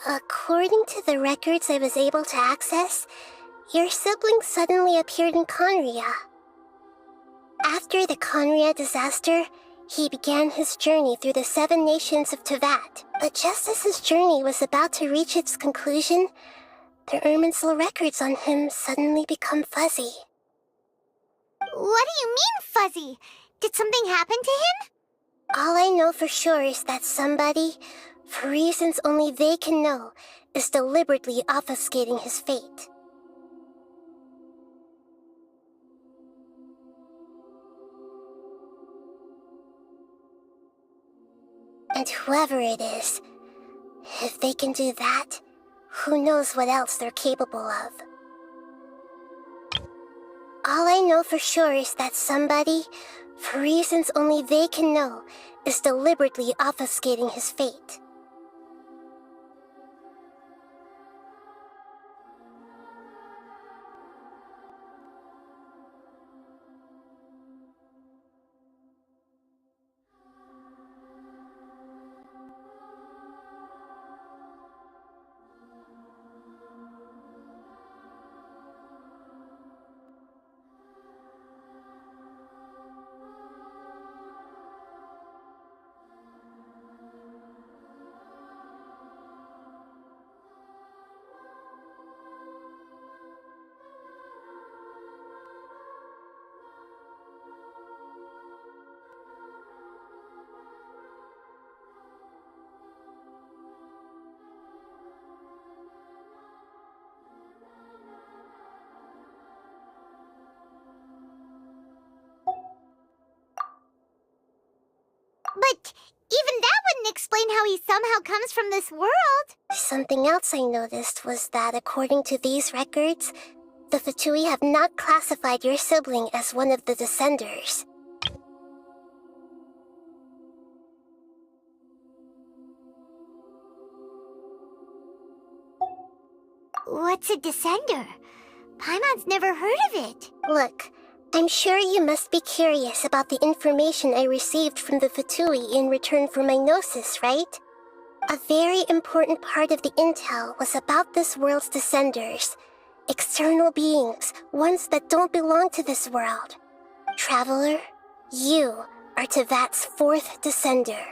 According to the records I was able to access, your sibling suddenly appeared in Conria. After the Conria disaster, he began his journey through the 7 nations of Tevat. But just as his journey was about to reach its conclusion, the Irminsul records on him suddenly become fuzzy. What do you mean, fuzzy? Did something happen to him? All I know for sure is that somebody, for reasons only they can know, is deliberately obfuscating his fate. And whoever it is, if they can do that, who knows what else they're capable of. All I know for sure is that somebody, for reasons only they can know, is deliberately obfuscating his fate. But even that wouldn't explain how he somehow comes from this world. Something else I noticed was that according to these records, the Fatui have not classified your sibling as one of the Descenders. What's a Descender? Paimon's never heard of it. Look, I'm sure you must be curious about the information I received from the Fatui in return for my gnosis, right? A very important part of the intel was about this world's Descenders. External beings, ones that don't belong to this world. Traveler, you are Tevat's 4th Descender.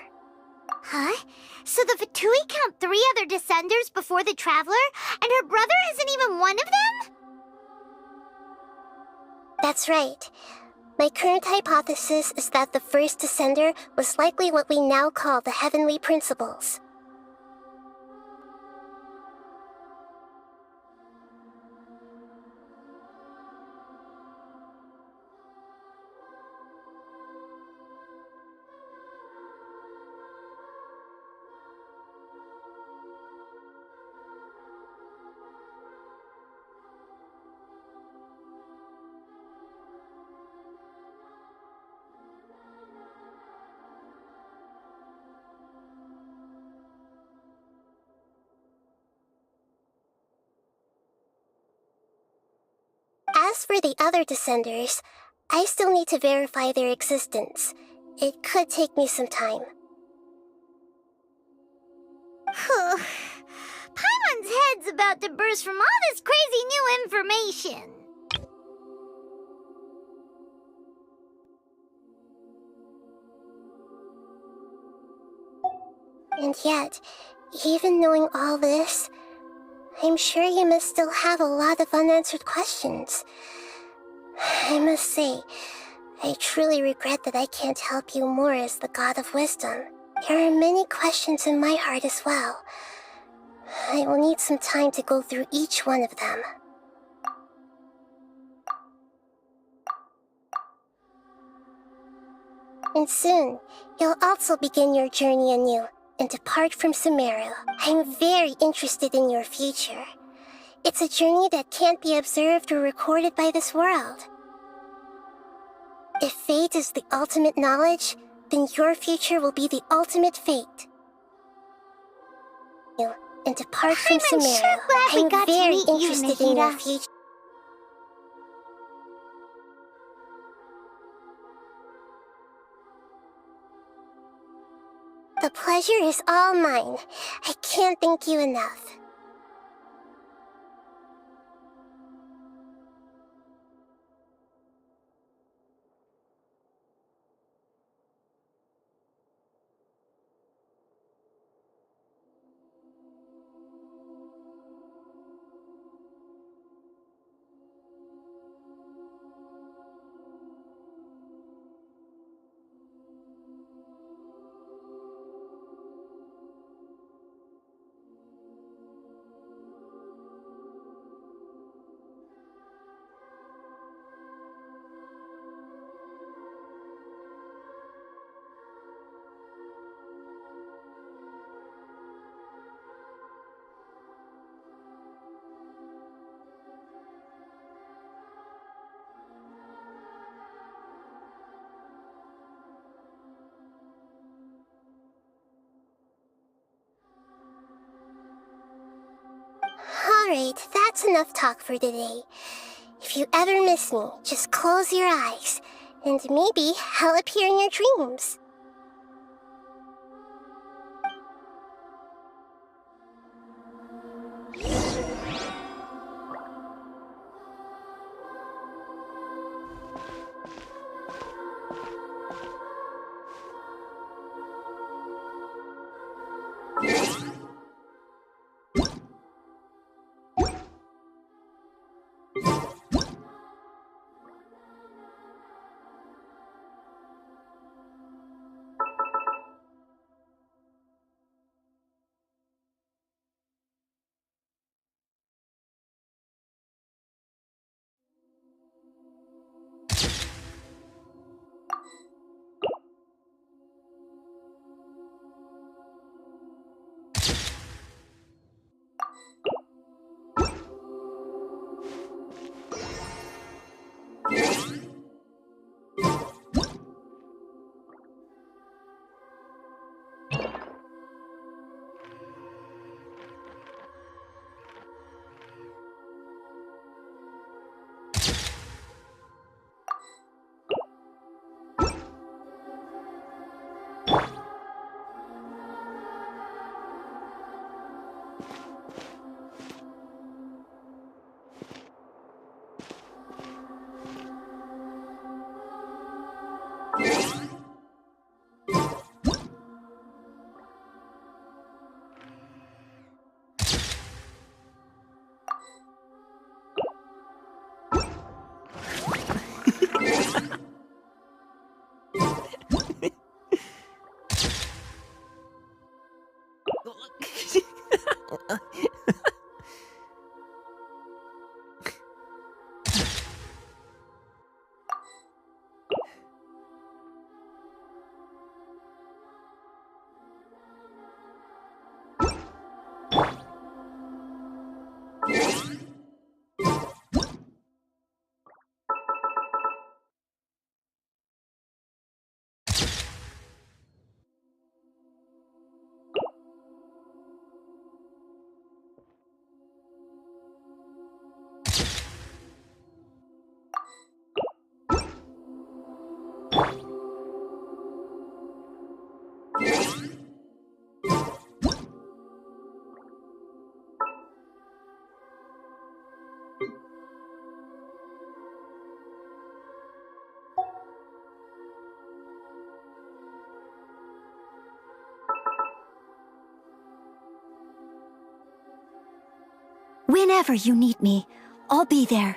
Huh? So the Fatui count 3 other Descenders before the Traveler, and her brother isn't even one of them? That's right. My current hypothesis is that the first Descender was likely what we now call the Heavenly Principles. As for the other Descenders, I still need to verify their existence. It could take me some time. Paimon's head's about to burst from all this crazy new information. And yet, even knowing all this, I'm sure you must still have a lot of unanswered questions. I must say, I truly regret that I can't help you more as the God of Wisdom. There are many questions in my heart as well. I will need some time to go through each one of them. And soon, you'll also begin your journey anew and depart from Sumeru. I'm very interested in your future. It's a journey that can't be observed or recorded by this world. If fate is the ultimate knowledge, then your future will be the ultimate fate. And depart from I'm Sumeru. sure glad we got to very meet you, interested in your Nahida. future. The pleasure is all mine. I can't thank you enough. Alright, that's enough talk for today. If you ever miss me, just close your eyes, and maybe I'll appear in your dreams. Whenever you need me, I'll be there.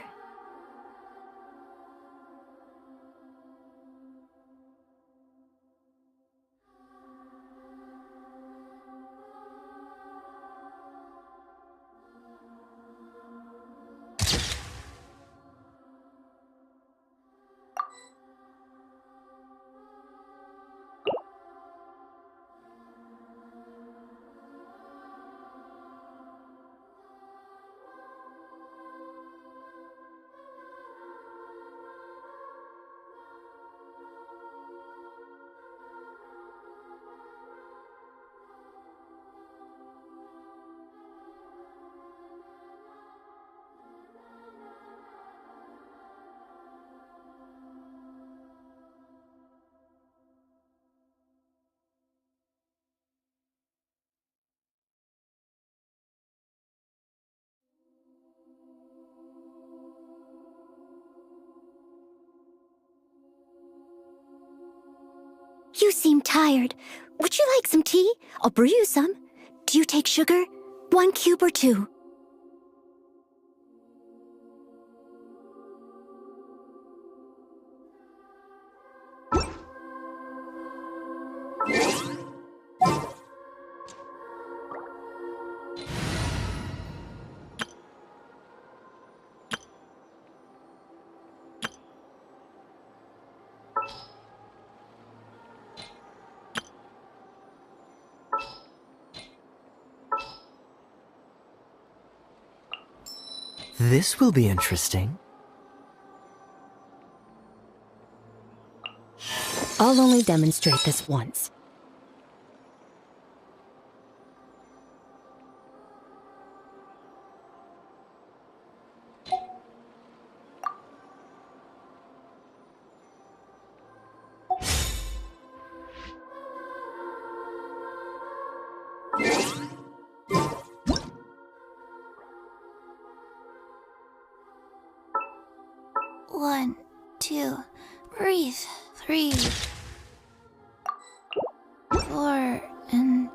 You seem tired. Would you like some tea? I'll brew you some. Do you take sugar? 1 cube or 2? This will be interesting. I'll only demonstrate this once. One, two, breathe. 3, 4, and...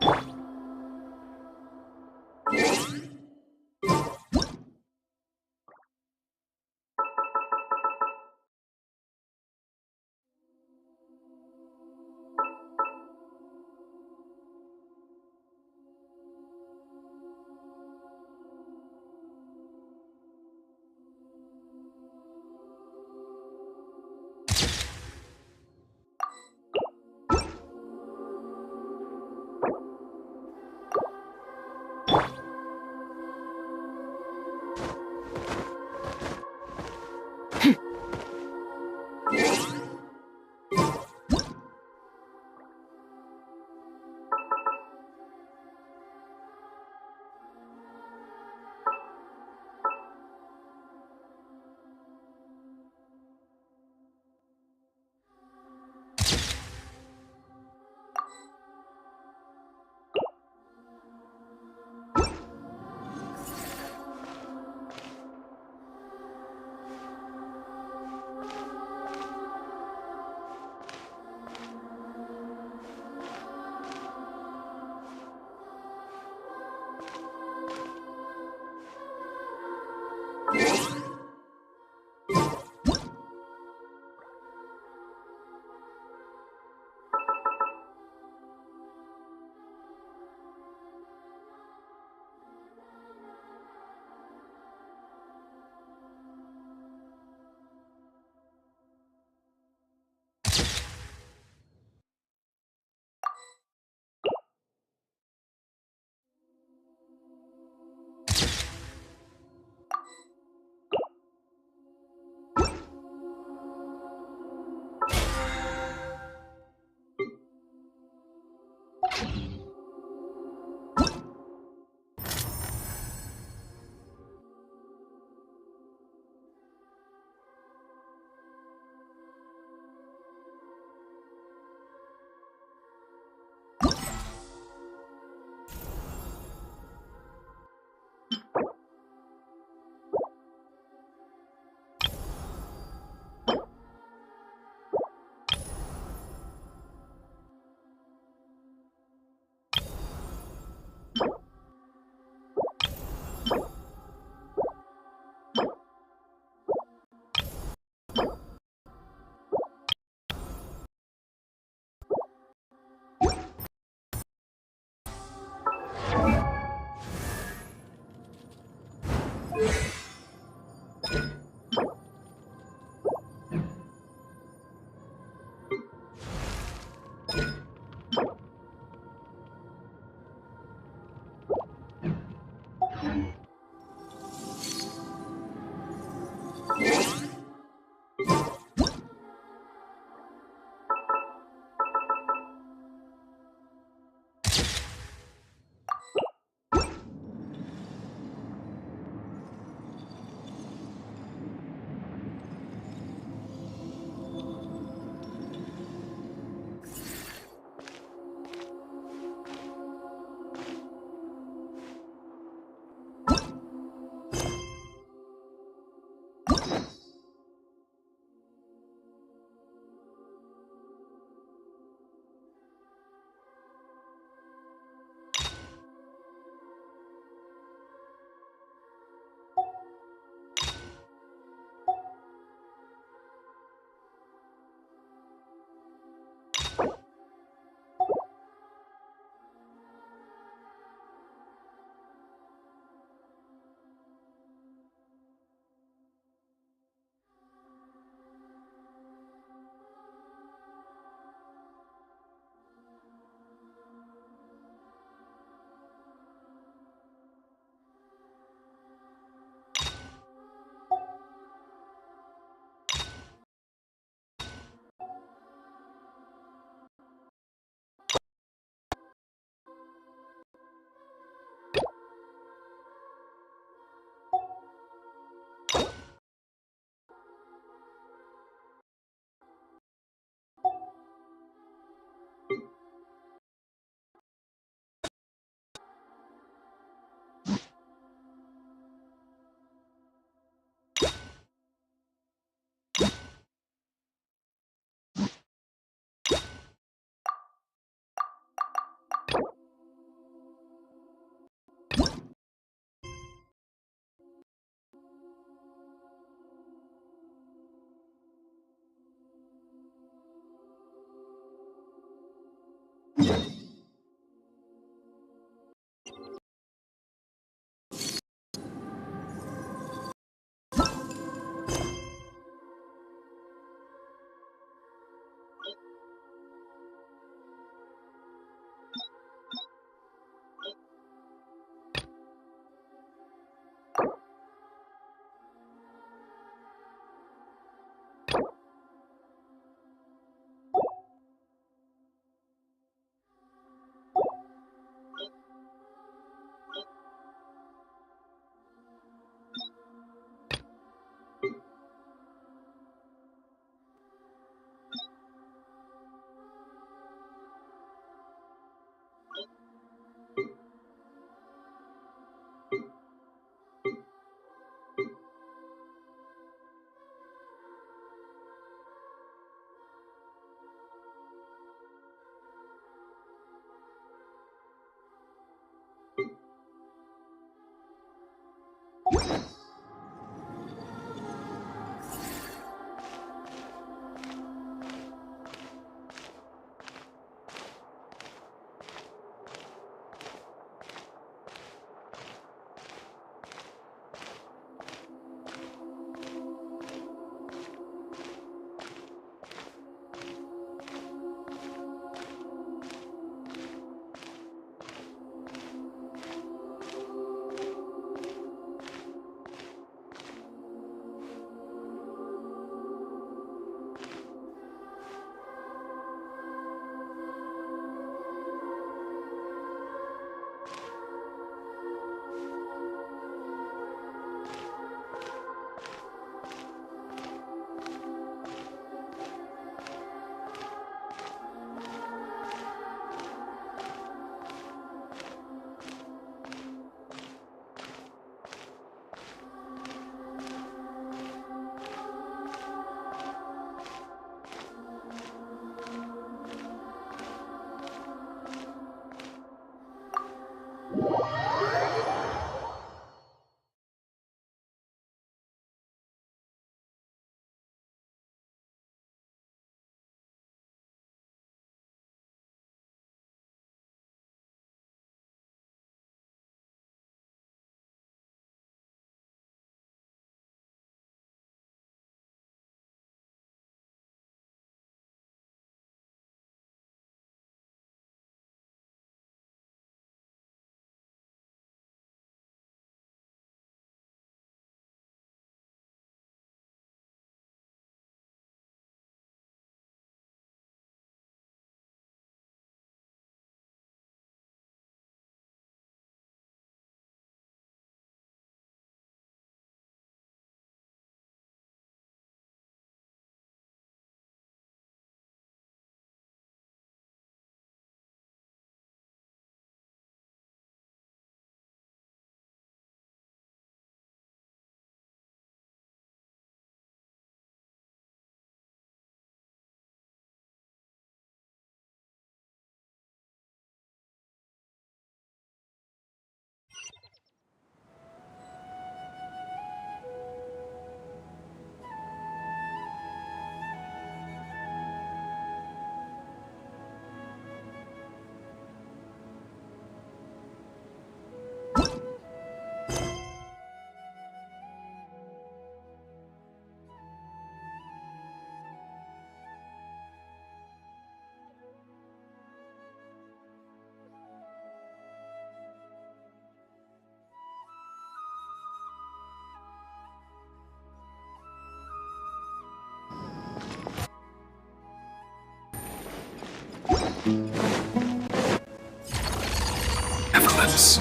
Evidence.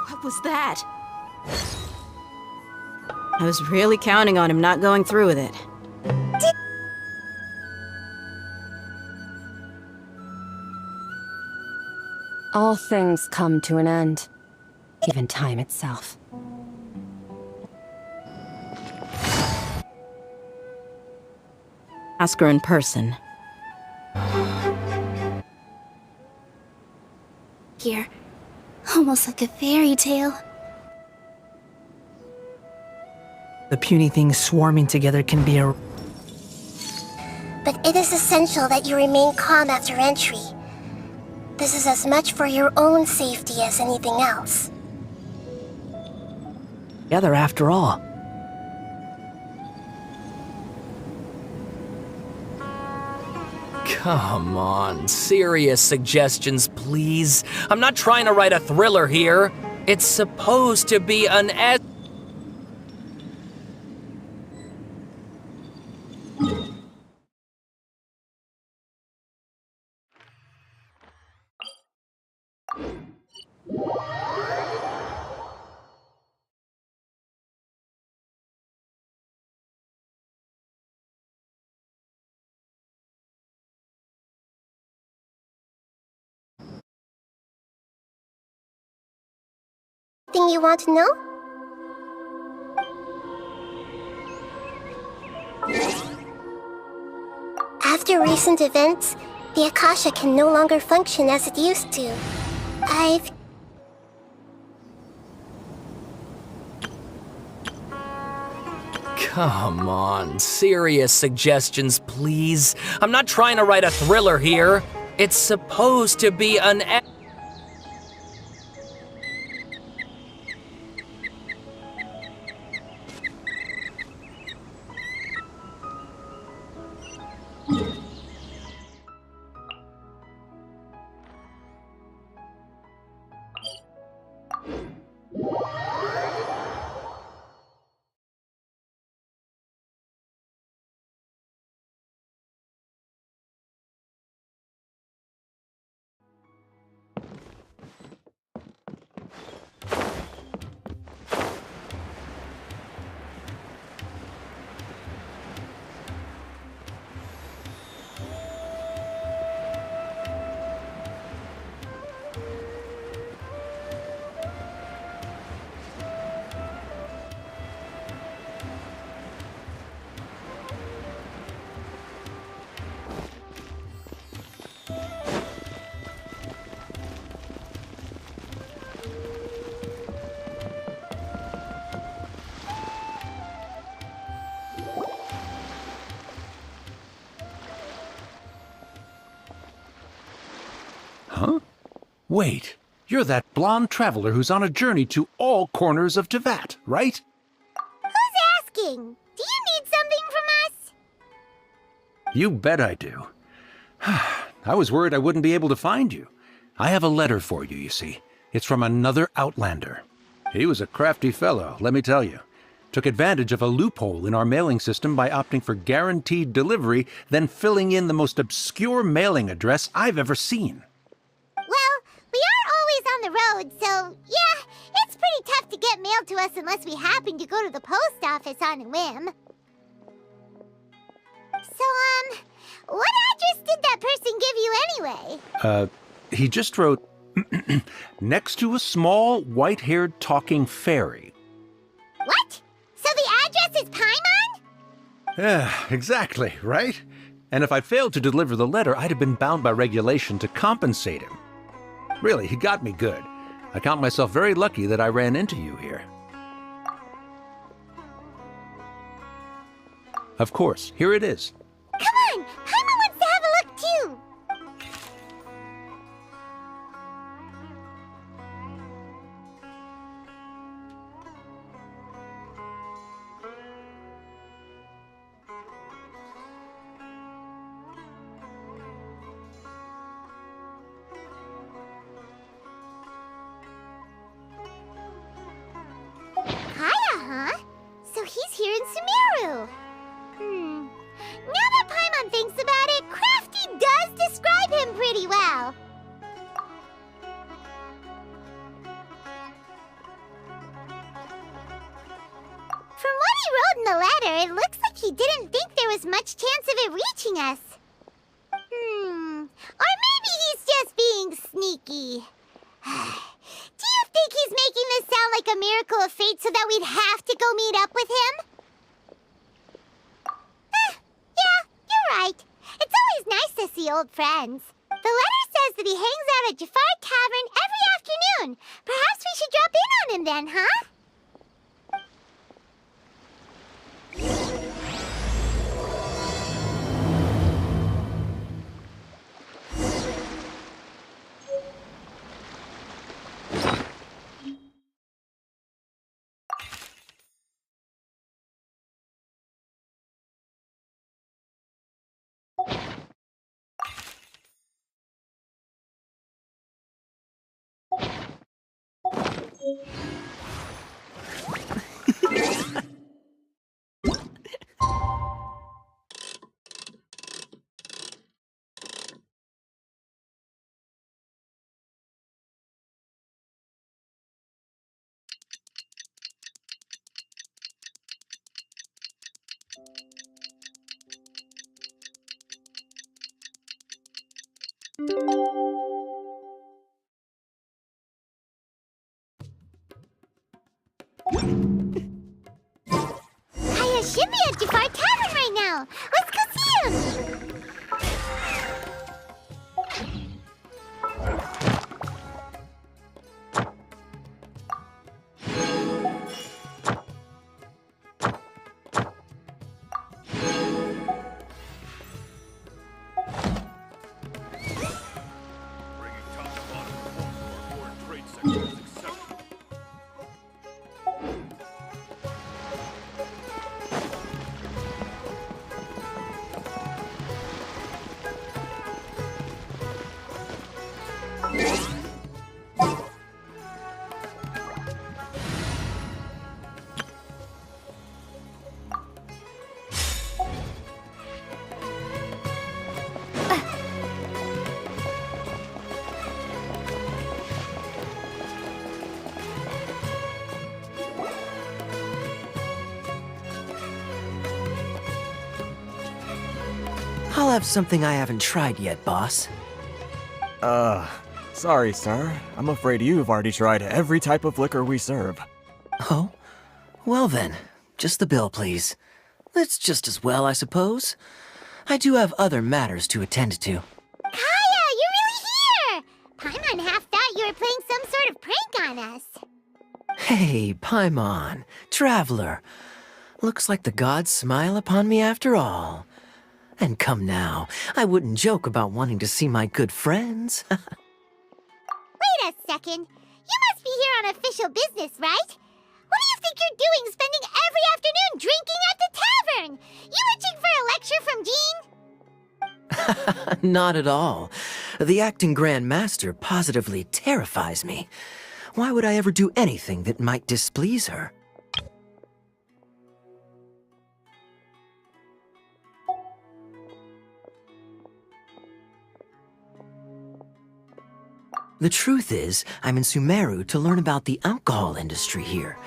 What was that? I was really counting on him not going through with it. All things come to an end, even time itself. Ask her in person. Here, almost like a fairy tale. The puny things swarming together can be a... But it is essential that you remain calm after entry. This is as much for your own safety as anything else. together after all. Come on, serious suggestions, please. I'm not trying to write a thriller here. It's supposed to be an Thing you want to know? After recent events, the Akasha can no longer function as it used to. Come on, serious suggestions, please. I'm not trying to write a thriller here. It's supposed to be an Huh? Wait, you're that blonde traveler who's on a journey to all corners of Teyvat, right? Who's asking? Do you need something from us? You bet I do. I was worried I wouldn't be able to find you. I have a letter for you, you see. It's from another Outlander. He was a crafty fellow, let me tell you. Took advantage of a loophole in our mailing system by opting for guaranteed delivery, then filling in the most obscure mailing address I've ever seen. Well, we are always on the road, so yeah, it's pretty tough to get mail to us unless we happen to go to the post office on a whim. So, what address did that person give you anyway? He just wrote, next to a small, white-haired talking fairy. What? So the address is Paimon? Yeah, exactly, right? And if I failed to deliver the letter, I'd have been bound by regulation to compensate him. Really, he got me good. I count myself very lucky that I ran into you here. Of course, here it is. Come on! Paimon wants to have a look too! Kaya, huh? So he's here in Sumeru. much chance of it reaching us. Or maybe he's just being sneaky. Do you think he's making this sound like a miracle of fate so that we'd have to go meet up with him? Yeah, you're right. It's always nice to see old friends. The letter says that he hangs out at Jafar Tavern every afternoon. Perhaps we should drop in on him then, huh? Kaya should be at Jafar Tavern right now. Let's go see him. I'll have something I haven't tried yet, boss. Sorry, sir. I'm afraid you've already tried every type of liquor we serve. Oh? Well then, just the bill, please. That's just as well, I suppose. I do have other matters to attend to. Kaya, you're really here! Paimon half thought you were playing some sort of prank on us. Hey, Paimon, traveler. Looks like the gods smile upon me after all. And come now, I wouldn't joke about wanting to see my good friends. Wait a second. You must be here on official business, right? What do you think you're doing spending every afternoon drinking at the tavern? You itching for a lecture from Jean? Not at all. The acting Grand Master positively terrifies me. Why would I ever do anything that might displease her? The truth is, I'm in Sumeru to learn about the alcohol industry here.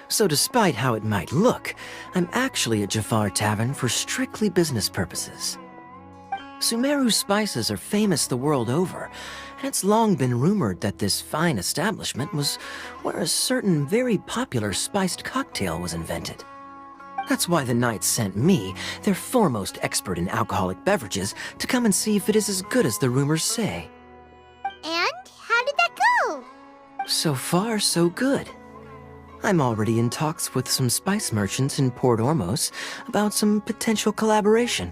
So despite how it might look, I'm actually at Jafar Tavern for strictly business purposes. Sumeru's spices are famous the world over, and it's long been rumored that this fine establishment was where a certain very popular spiced cocktail was invented. That's why the Knights sent me, their foremost expert in alcoholic beverages, to come and see if it is as good as the rumors say. And? How did that go? So far, so good. I'm already in talks with some spice merchants in Port Ormos about some potential collaboration.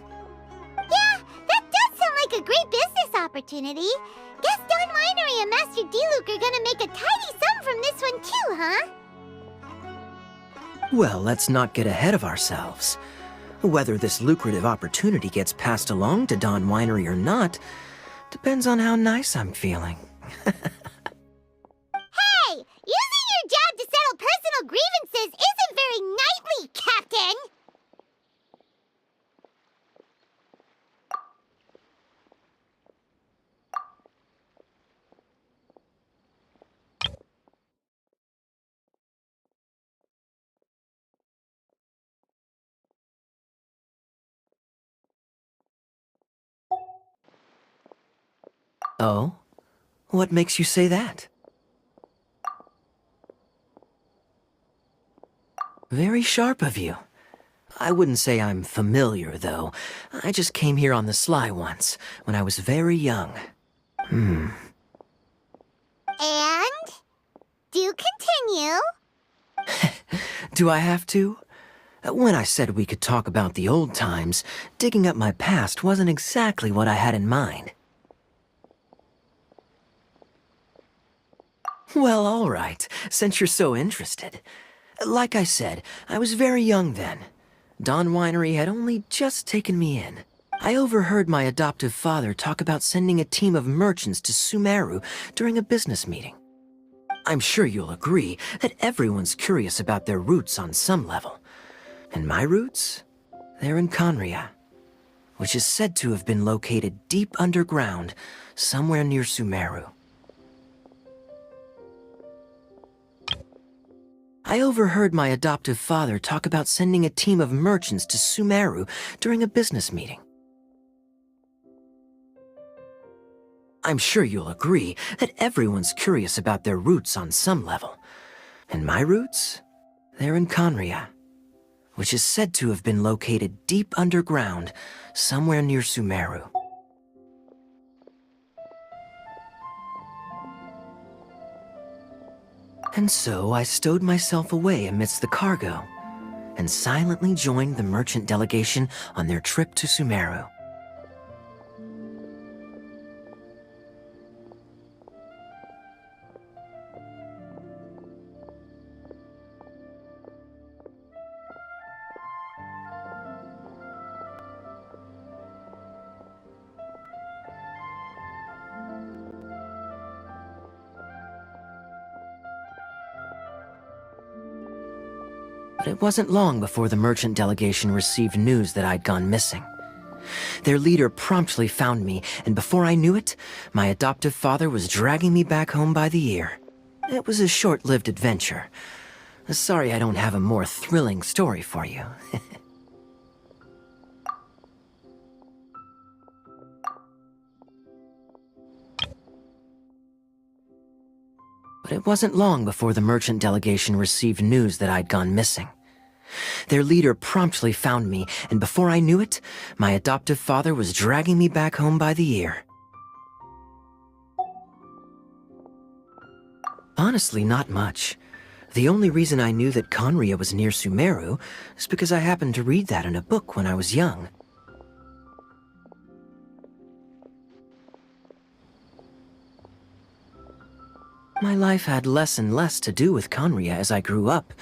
Yeah, that does sound like a great business opportunity. Guess Don Winery and Master D-Luke are gonna make a tidy sum from this one too, huh? Well, let's not get ahead of ourselves. Whether this lucrative opportunity gets passed along to Don Winery or not depends on how nice I'm feeling. Hey! Using your job to settle personal grievances isn't very knightly, Captain! Oh? What makes you say that? Very sharp of you. I wouldn't say I'm familiar, though. I just came here on the sly once, when I was very young. And? Do continue. Do I have to? When I said we could talk about the old times, digging up my past wasn't exactly what I had in mind. Well, all right, since you're so interested. Like I said, I was very young then. Dawn Winery had only just taken me in. I overheard my adoptive father talk about sending a team of merchants to Sumeru during a business meeting. I'm sure you'll agree that everyone's curious about their roots on some level. And my roots? They're in Conria, which is said to have been located deep underground, somewhere near Sumeru. I overheard my adoptive father talk about sending a team of merchants to Sumeru during a business meeting. I'm sure you'll agree that everyone's curious about their roots on some level. And my roots? They're in Conria, which is said to have been located deep underground, somewhere near Sumeru. And so I stowed myself away amidst the cargo, and silently joined the merchant delegation on their trip to Sumeru. But it wasn't long before the merchant delegation received news that I'd gone missing. Their leader promptly found me, and before I knew it, my adoptive father was dragging me back home by the ear. It was a short-lived adventure. Sorry I don't have a more thrilling story for you. But it wasn't long before the merchant delegation received news that I'd gone missing. Their leader promptly found me, and before I knew it, my adoptive father was dragging me back home by the ear. Honestly, not much. The only reason I knew that Conria was near Sumeru is because I happened to read that in a book when I was young. My life had less and less to do with Conria as I grew up,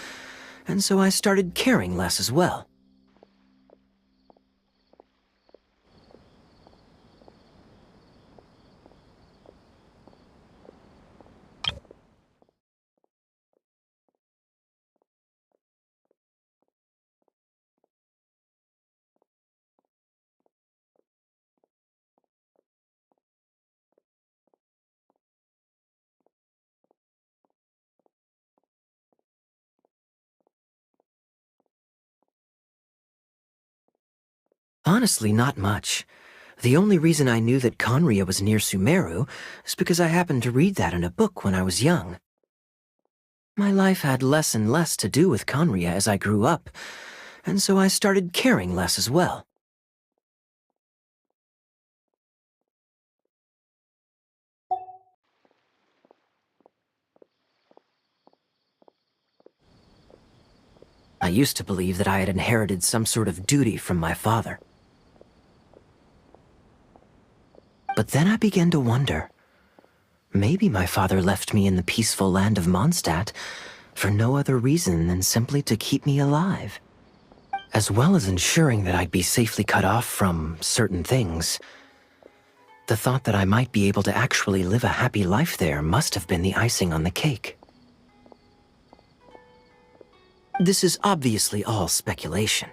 and so I started caring less as well. Honestly, not much. The only reason I knew that Conria was near Sumeru is because I happened to read that in a book when I was young. My life had less and less to do with Conria as I grew up, and so I started caring less as well. I used to believe that I had inherited some sort of duty from my father. But then I began to wonder. Maybe my father left me in the peaceful land of Mondstadt for no other reason than simply to keep me alive. As well as ensuring that I'd be safely cut off from certain things. The thought that I might be able to actually live a happy life there must have been the icing on the cake. This is obviously all speculation.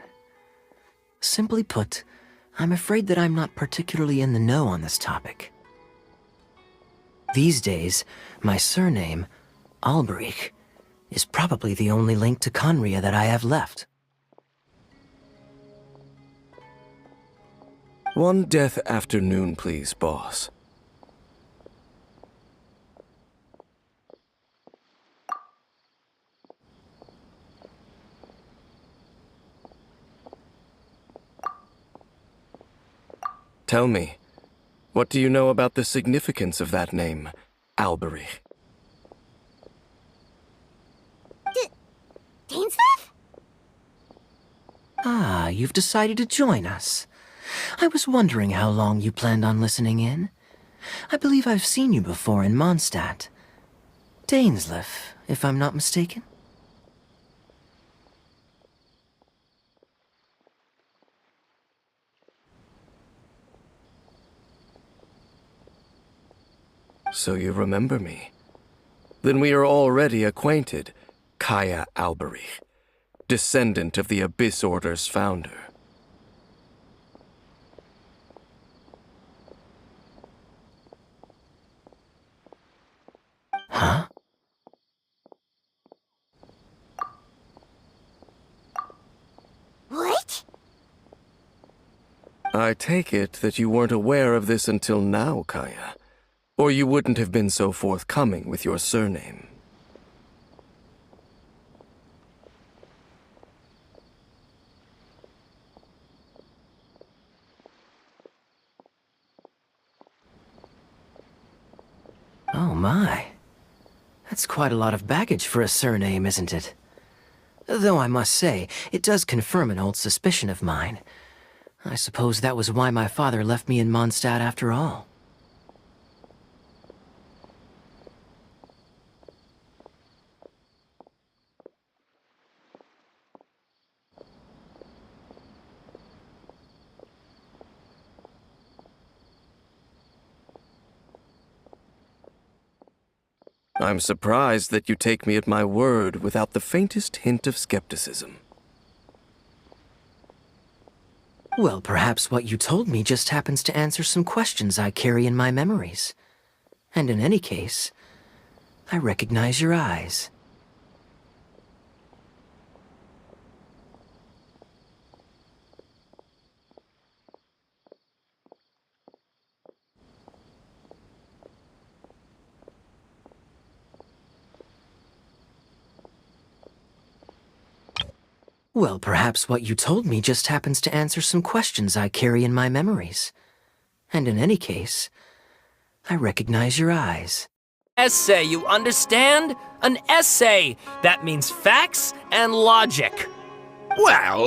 Simply put, I'm afraid that I'm not particularly in the know on this topic. These days, my surname, Alberich, is probably the only link to Conria that I have left. One death afternoon, please, boss. Tell me, what do you know about the significance of that name, Alberich? Dainsleif? Ah, you've decided to join us. I was wondering how long you planned on listening in. I believe I've seen you before in Mondstadt. Dainsleif, if I'm not mistaken. So you remember me. Then we are already acquainted, Kaya Alberich, descendant of the Abyss Order's founder. Huh? What? I take it that you weren't aware of this until now, Kaya. Or you wouldn't have been so forthcoming with your surname. Oh my. That's quite a lot of baggage for a surname, isn't it? Though I must say, it does confirm an old suspicion of mine. I suppose that was why my father left me in Mondstadt after all. I'm surprised that you take me at my word without the faintest hint of skepticism. Well, perhaps what you told me just happens to answer some questions I carry in my memories. And in any case, I recognize your eyes. Well, perhaps what you told me just happens to answer some questions I carry in my memories. And in any case, I recognize your eyes. Essay, you understand? An essay! That means facts and logic. Well...